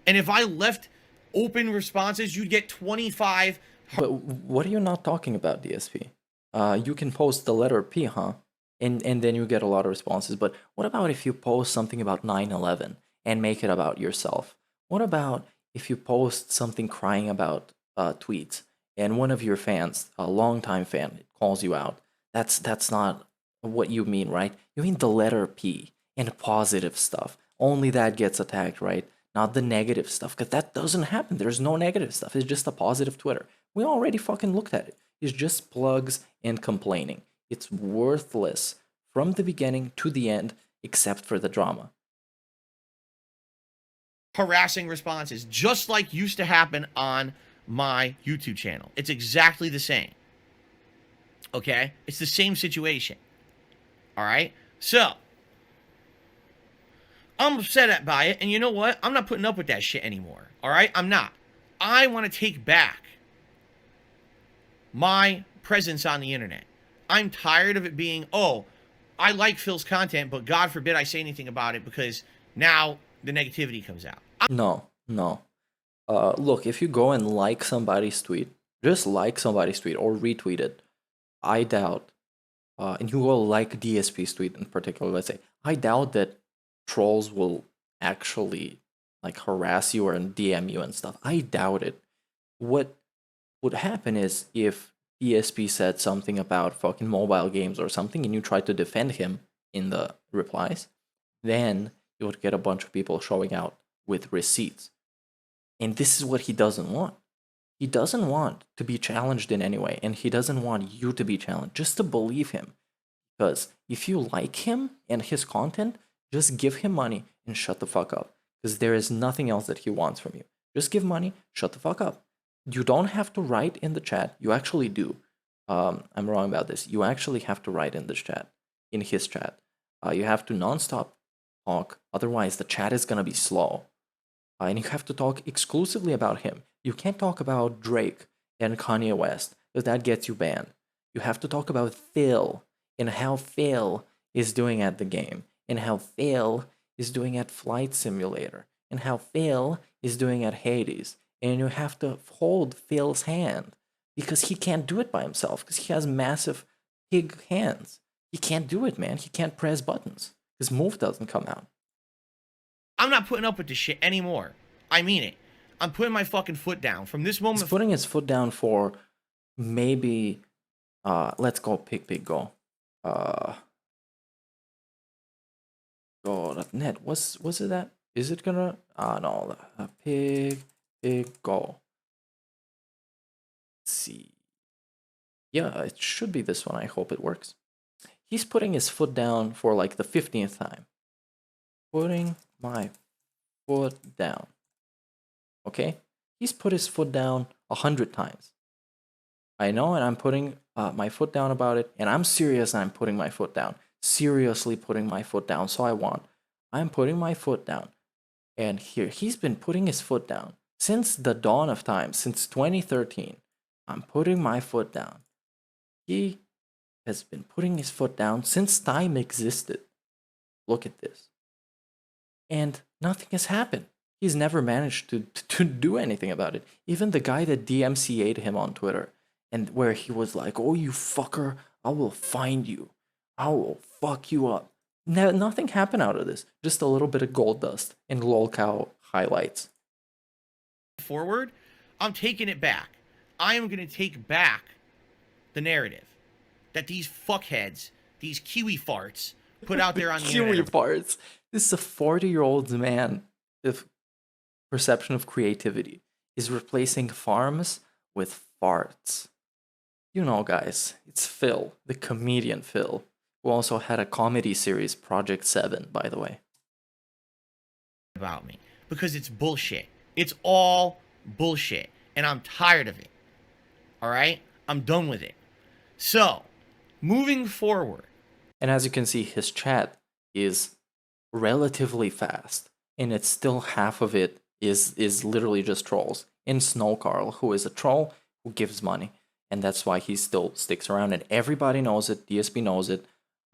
And if I left open responses, you'd get 25. But what are you not talking about, DSP? You can post the letter P, huh? And then you get a lot of responses. But what about if you post something about 9/11 and make it about yourself? What about if you post something crying about tweets and one of your fans, a longtime fan, calls you out? That's not what you mean, right? You mean the letter P and positive stuff. Only that gets attacked, right? Not the negative stuff, because that doesn't happen. There's no negative stuff. It's just a positive Twitter. We already fucking looked at it. It's just plugs and complaining. It's worthless from the beginning to the end, except for the drama. Harassing responses, just like used to happen on my YouTube channel. It's exactly the same. Okay? It's the same situation. All right? So, I'm upset by it, and you know what? I'm not putting up with that shit anymore. All right? I'm not. I want to take back my presence on the internet. I'm tired of it being, oh, I like Phil's content, but God forbid I say anything about it because now the negativity comes out. No. Look, if you go and like somebody's tweet, just like somebody's tweet or retweet it, I doubt, and you will like DSP's tweet in particular, let's say, I doubt that trolls will actually like harass you or DM you and stuff. I doubt it. What would happen is if DSP said something about fucking mobile games or something and you tried to defend him in the replies, then you would get a bunch of people showing out with receipts. And this is what he doesn't want. He doesn't want to be challenged in any way, and he doesn't want you to be challenged, just to believe him. Because if you like him and his content, just give him money and shut the fuck up. Because there is nothing else that he wants from you. Just give money, shut the fuck up. You don't have to write in the chat. You actually do. I'm wrong about this. You actually have to write in this chat, in his chat. You have to nonstop talk. Otherwise, the chat is going to be slow. And you have to talk exclusively about him. You can't talk about Drake and Kanye West, because that gets you banned. You have to talk about Phil and how Phil is doing at the game, and how Phil is doing at Flight Simulator, and how Phil is doing at Hades. And you have to hold Phil's hand, because he can't do it by himself, because he has massive pig hands. He can't do it, man. He can't press buttons. His move doesn't come out. I'm not putting up with this shit anymore. I mean it. I'm putting my fucking foot down. From this moment... He's putting his foot down for maybe... let's go pig go. Go.net. Was it that? Is it gonna... no. Pig go. Let's see. Yeah, it should be this one. I hope it works. He's putting his foot down for like the 15th time. Putting my foot down. Okay? He's put his foot down 100 times. I know, and I'm putting my foot down about it, and I'm serious and I'm putting my foot down. Seriously putting my foot down, so I'm putting my foot down. And here, he's been putting his foot down since the dawn of time, since 2013. I'm putting my foot down. He has been putting his foot down since time existed. Look at this. And nothing has happened. He's never managed to do anything about it. Even the guy that DMCA'd him on Twitter, and where he was like, oh, you fucker, I will find you. I will fuck you up. Nothing happened out of this. Just a little bit of gold dust and lolcow highlights. Forward, I'm taking it back. I am going to take back the narrative that these fuckheads, these KIWIFARTS, put out there on the internet. KIWIFARTS. This is a 40-year-old man with perception of creativity is replacing farms with farts. You know, guys, it's Phil, the comedian Phil, who also had a comedy series, Project 7, by the way. About me, because it's bullshit. It's all bullshit, and I'm tired of it. All right? I'm done with it. So, moving forward. And as you can see, his chat is relatively fast, and it's still half of it is literally just trolls. And Snowcarl, who is a troll who gives money, and that's why he still sticks around. And everybody knows it. DSP knows it,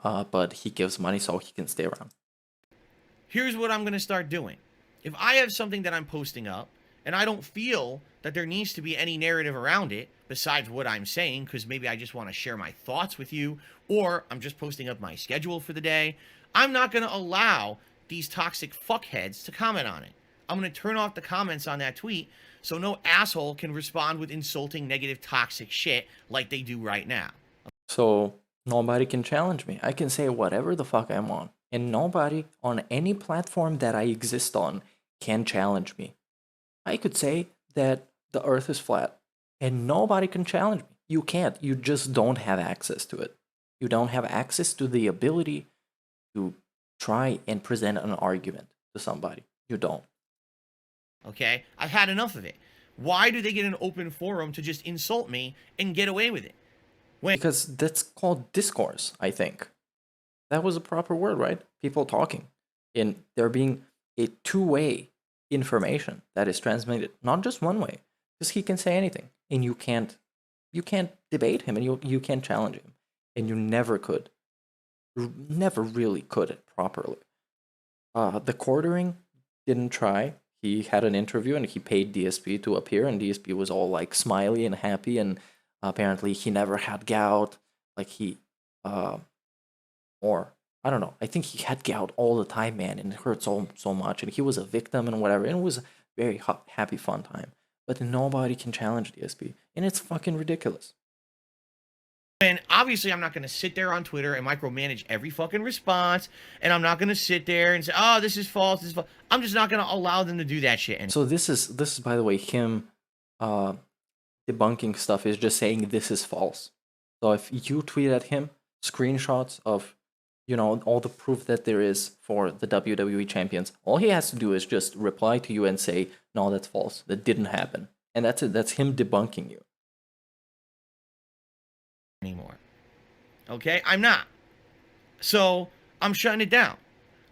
but he gives money so he can stay around. Here's what I'm going to start doing. If I have something that I'm posting up, and I don't feel that there needs to be any narrative around it besides what I'm saying, because maybe I just want to share my thoughts with you, or I'm just posting up my schedule for the day, I'm not going to allow these toxic fuckheads to comment on it. I'm going to turn off the comments on that tweet so no asshole can respond with insulting, negative, toxic shit like they do right now. So nobody can challenge me. I can say whatever the fuck I'm on, and nobody on any platform that I exist on can challenge me. I could say that the earth is flat, and nobody can challenge me. You can't. You just don't have access to it. You don't have access to the ability to try and present an argument to somebody. You don't. Okay? I've had enough of it. Why do they get an open forum to just insult me and get away with it? Because that's called discourse, I think. That was a proper word, right? People talking. And there being a two-way information that is transmitted, not just one way. Because he can say anything. And you can't debate him, and you can't challenge him. And you never could. Never really could it properly. The quartering didn't try. He had an interview and he paid DSP to appear, and DSP was all like smiley and happy, and apparently he never had gout. Like or I don't know. I think he had gout all the time, man, and it hurt so much, and he was a victim and whatever. And it was a very happy, fun time. But nobody can challenge DSP, and it's fucking ridiculous. And obviously, I'm not going to sit there on Twitter and micromanage every fucking response. And I'm not going to sit there and say, oh, this is false, this is false. I'm just not going to allow them to do that shit. And so this is, by the way, him debunking stuff is just saying this is false. So if you tweet at him screenshots of, you know, all the proof that there is for the WWE champions, all he has to do is just reply to you and say, no, that's false. That didn't happen. And that's it. That's him debunking you. Anymore. Okay? I'm not. So, I'm shutting it down.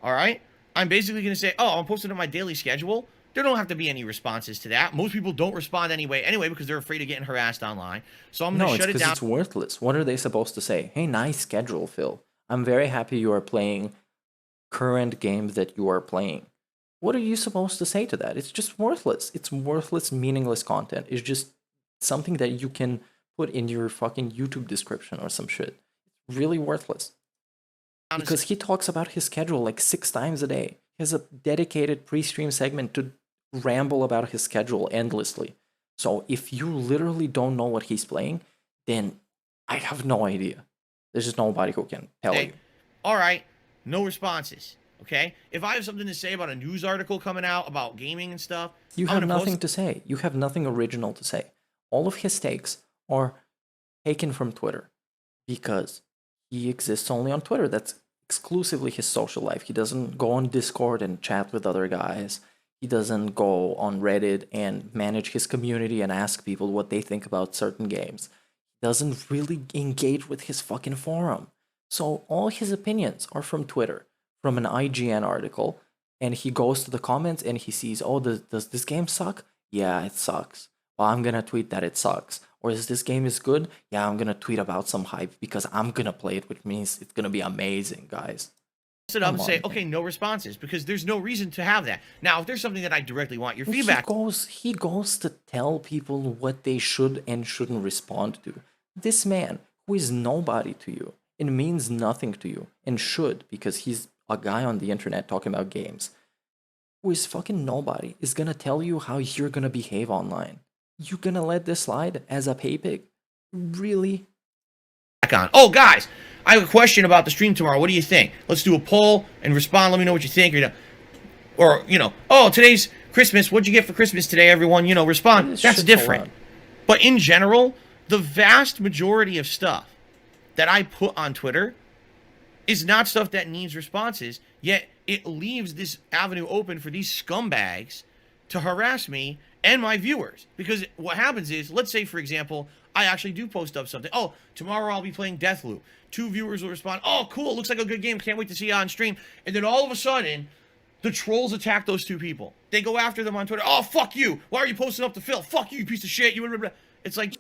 All right? I'm basically going to say, oh, I'm posting on my daily schedule. There don't have to be any responses to that. Most people don't respond anyway because they're afraid of getting harassed online. So I'm going to shut it down. It's worthless. What are they supposed to say? Hey, nice schedule, Phil. I'm very happy you are playing current games that you are playing. What are you supposed to say to that? It's just worthless. It's worthless, meaningless content. It's just something that you can put in your fucking YouTube description or some shit. It's really worthless. Because he talks about his schedule like 6 times a day. He has a dedicated pre-stream segment to ramble about his schedule endlessly. So if you literally don't know what he's playing, then I have no idea. There's just nobody who can tell you. All right, no responses. Okay? If I have something to say about a news article coming out about gaming and stuff, you have nothing to say. You have nothing original to say. All of his takes are taken from Twitter because he exists only on Twitter. That's exclusively his social life. He doesn't go on Discord and chat with other guys. He doesn't go on Reddit and manage his community and ask people what they think about certain games. He doesn't really engage with his fucking forum. So all his opinions are from Twitter, from an IGN article, and he goes to the comments and he sees, oh, does this game suck? Yeah, it sucks. Well, I'm gonna tweet that it sucks. Or is this game is good? Yeah, I'm gonna tweet about some hype because I'm gonna play it, which means it's gonna be amazing, guys. Sit up and say, okay, no responses, because there's no reason to have that. Now, if there's something that I directly want your feedback, he goes to tell people what they should and shouldn't respond to. This man, who is nobody to you and means nothing to you, and should, because he's a guy on the internet talking about games, who is fucking nobody, is gonna tell you how you're gonna behave online. You gonna let this slide as a pay pig? Really? On. Oh, guys, I have a question about the stream tomorrow. What do you think? Let's do a poll and respond. Let me know what you think. Or, you know, oh, today's Christmas. What'd you get for Christmas today, everyone? You know, respond. That's different. But in general, the vast majority of stuff that I put on Twitter is not stuff that needs responses, yet it leaves this avenue open for these scumbags to harass me and my viewers. Because what happens is, let's say, for example, I actually do post up something. Oh, tomorrow I'll be playing Deathloop. 2 viewers will respond, oh, cool, looks like a good game, can't wait to see you on stream. And then all of a sudden, the trolls attack those 2 people. They go after them on Twitter. Oh, fuck you. Why are you posting up to Phil? Fuck you, you piece of shit. It's like...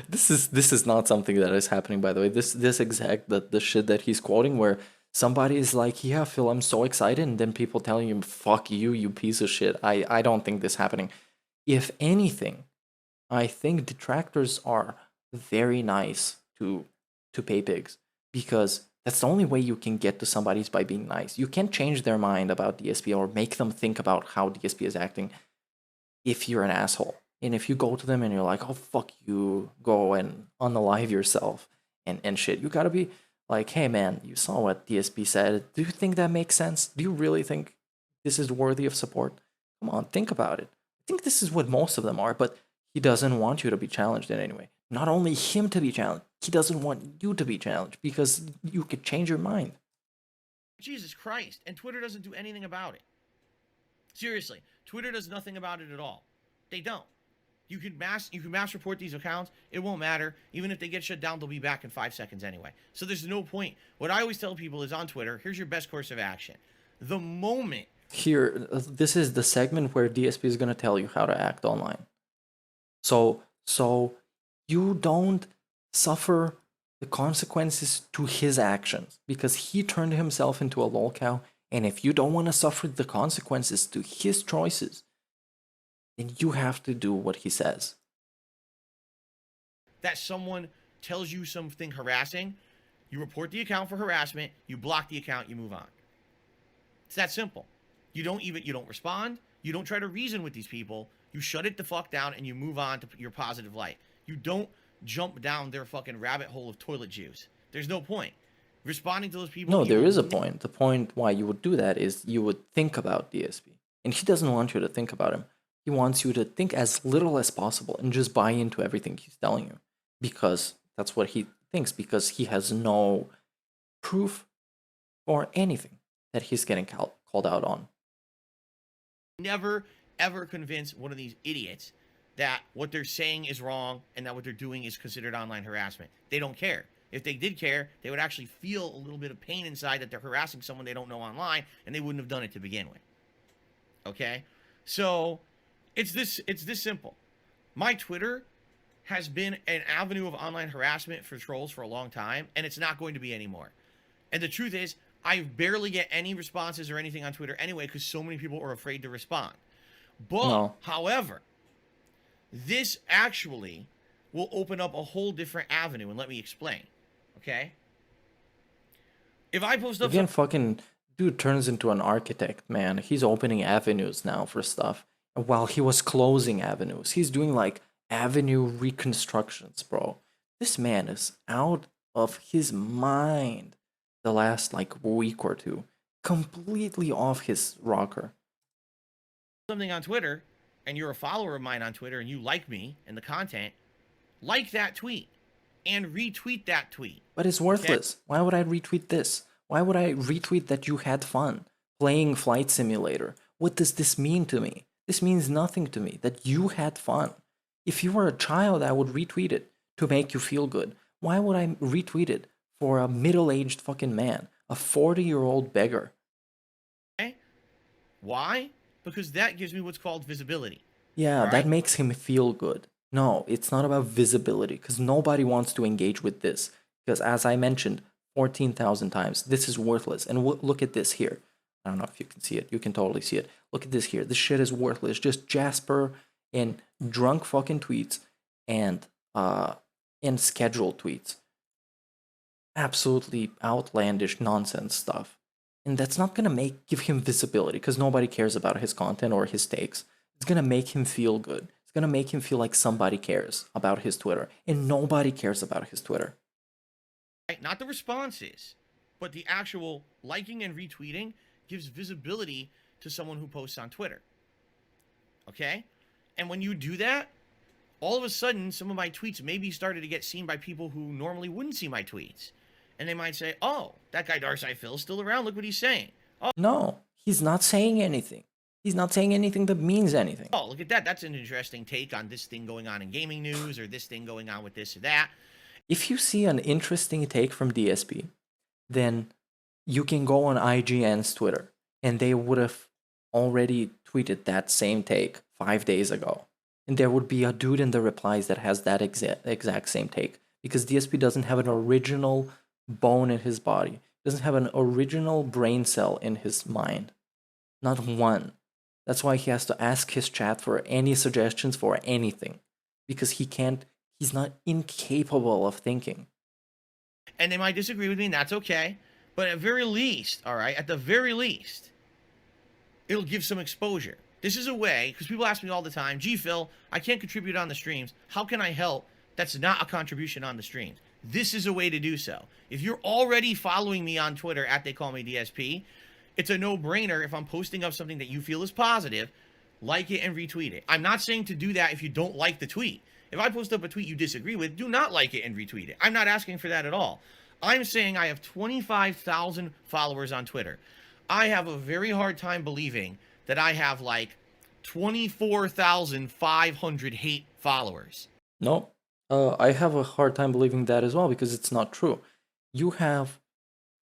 This is not something that is happening, by the way. This exact the shit that he's quoting, where somebody is like, yeah, Phil, I'm so excited, and then people telling him, fuck you, you piece of shit. I don't think this happening. If anything, I think detractors are very nice to pay pigs, because that's the only way you can get to somebody is by being nice. You can't change their mind about DSP or make them think about how DSP is acting if you're an asshole. And if you go to them and you're like, oh, fuck you, go and unalive yourself and shit, you gotta be like, hey, man, you saw what DSP said. Do you think that makes sense? Do you really think this is worthy of support? Come on, think about it. I think this is what most of them are, but he doesn't want you to be challenged in any way. Not only him to be challenged, he doesn't want you to be challenged because you could change your mind. Jesus Christ. And Twitter doesn't do anything about it. Seriously, Twitter does nothing about it at all. They don't. You can mass report these accounts. It won't matter. Even if they get shut down, they'll be back in 5 seconds anyway. So there's no point. What I always tell people is on Twitter, here's your best course of action. The moment... Here, this is the segment where DSP is going to tell you how to act online. So you don't suffer the consequences to his actions, because he turned himself into a lolcow, and if you don't want to suffer the consequences to his choices, then you have to do what he says. That someone tells you something harassing, you report the account for harassment, you block the account, you move on. It's that simple. You don't respond, you don't try to reason with these people, you shut it the fuck down and you move on to your positive light. You don't jump down their fucking rabbit hole of toilet juice. There's no point. Responding to those people... No, there is a point. The point why you would do that is you would think about DSP. And he doesn't want you to think about him. He wants you to think as little as possible and just buy into everything he's telling you. Because that's what he thinks, because he has no proof or anything that he's getting called out on. Never, ever convince one of these idiots that what they're saying is wrong and that what they're doing is considered online harassment. They don't care. If they did care, they would actually feel a little bit of pain inside that they're harassing someone they don't know online, and they wouldn't have done it to begin with. Okay? So... It's this simple. My Twitter has been an avenue of online harassment for trolls for a long time, and it's not going to be anymore. And the truth is, I barely get any responses or anything on Twitter anyway, because so many people are afraid to respond. But, however, this actually will open up a whole different avenue, and let me explain. Okay? If I post up... Again, fucking dude turns into an architect, man. He's opening avenues now for stuff. While he was closing avenues, he's doing like avenue reconstructions, bro. This man is out of his mind the last like week or two. Completely off his rocker. Something on Twitter, and you're a follower of mine on Twitter, and you like me and the content, like that tweet and retweet that tweet. But it's worthless. Okay? Why would I retweet this? Why would I retweet that you had fun playing Flight Simulator? What does this mean to me? This means nothing to me, that you had fun. If you were a child, I would retweet it to make you feel good. Why would I retweet it for a middle-aged fucking man, a 40-year-old beggar? Okay. Why? Because that gives me what's called visibility. Yeah, right? That makes him feel good. No, it's not about visibility, because nobody wants to engage with this. Because as I mentioned 14,000 times, this is worthless. And look at this here. I don't know if you can see it. You can totally see it. Look at this here. This shit is worthless. Just Jasper and drunk fucking tweets and scheduled tweets. Absolutely outlandish nonsense stuff. And that's not gonna give him visibility, because nobody cares about his content or his takes. It's gonna make him feel good. It's gonna make him feel like somebody cares about his Twitter. And nobody cares about his Twitter. Right? Not the responses, but the actual liking and retweeting gives visibility to someone who posts on Twitter. Okay? And when you do that, all of a sudden, some of my tweets maybe started to get seen by people who normally wouldn't see my tweets. And they might say, oh, that guy DarkSydePhil is still around. Look what he's saying. Oh. No, he's not saying anything. He's not saying anything that means anything. Oh, look at that. That's an interesting take on this thing going on in gaming news, or this thing going on with this or that. If you see an interesting take from DSP, then you can go on IGN's Twitter, and they would have already tweeted that same take 5 days ago. And there would be a dude in the replies that has that exact same take, because DSP doesn't have an original bone in his body, doesn't have an original brain cell in his mind. Not one. That's why he has to ask his chat for any suggestions for anything, because he's not incapable of thinking. And they might disagree with me, and that's okay. But at very least, all right, at the very least, it'll give some exposure. This is a way, because people ask me all the time, gee, Phil, I can't contribute on the streams. How can I help? That's not a contribution on the streams. This is a way to do so. If you're already following me on Twitter at TheyCallMeDSP, it's a no-brainer if I'm posting up something that you feel is positive, like it and retweet it. I'm not saying to do that if you don't like the tweet. If I post up a tweet you disagree with, do not like it and retweet it. I'm not asking for that at all. I'm saying I have 25,000 followers on Twitter. I have a very hard time believing that I have like 24,500 hate followers. No, I have a hard time believing that as well, because it's not true. You have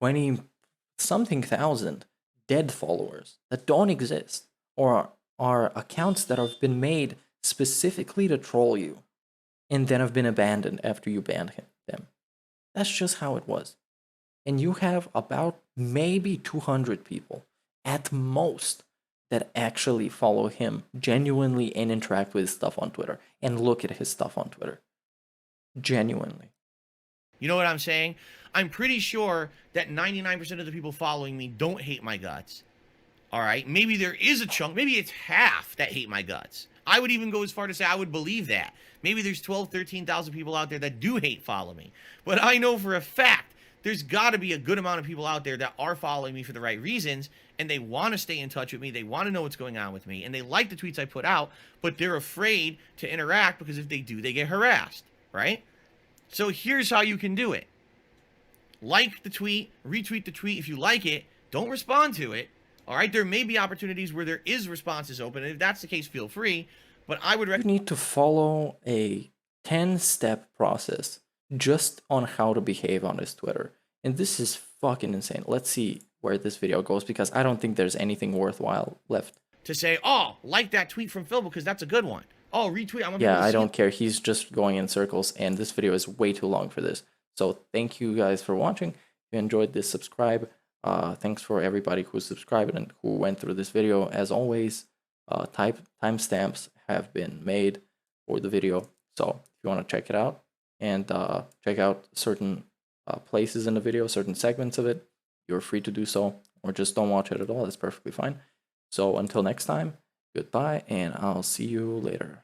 20-something thousand dead followers that don't exist, or are accounts that have been made specifically to troll you and then have been abandoned after you banned them. That's just how it was. And you have about maybe 200 people at most that actually follow him genuinely and interact with his stuff on Twitter and look at his stuff on Twitter. Genuinely. You know what I'm saying? I'm pretty sure that 99% of the people following me don't hate my guts. All right? Maybe there is a chunk, maybe it's half that hate my guts. I would even go as far to say I would believe that. Maybe there's 12, 13,000 people out there that do hate follow me. But I know for a fact there's got to be a good amount of people out there that are following me for the right reasons, and they want to stay in touch with me. They want to know what's going on with me, and they like the tweets I put out, but they're afraid to interact because if they do, they get harassed, right? So here's how you can do it. Like the tweet, retweet the tweet if you like it. Don't respond to it. All right, there may be opportunities where there is responses open, and if that's the case, feel free. But I would recommend you need to follow a 10-step process just on how to behave on his Twitter. And this is fucking insane. Let's see where this video goes, because I don't think there's anything worthwhile left. To say, oh, like that tweet from Phil because that's a good one. Oh, retweet. I don't care. He's just going in circles, and this video is way too long for this. So thank you guys for watching. If you enjoyed this, subscribe. Thanks for everybody who subscribed and who went through this video. As always, timestamps have been made for the video. So if you want to check it out and check out certain places in the video, certain segments of it, you're free to do so, or just don't watch it at all. That's perfectly fine. So until next time, goodbye, and I'll see you later.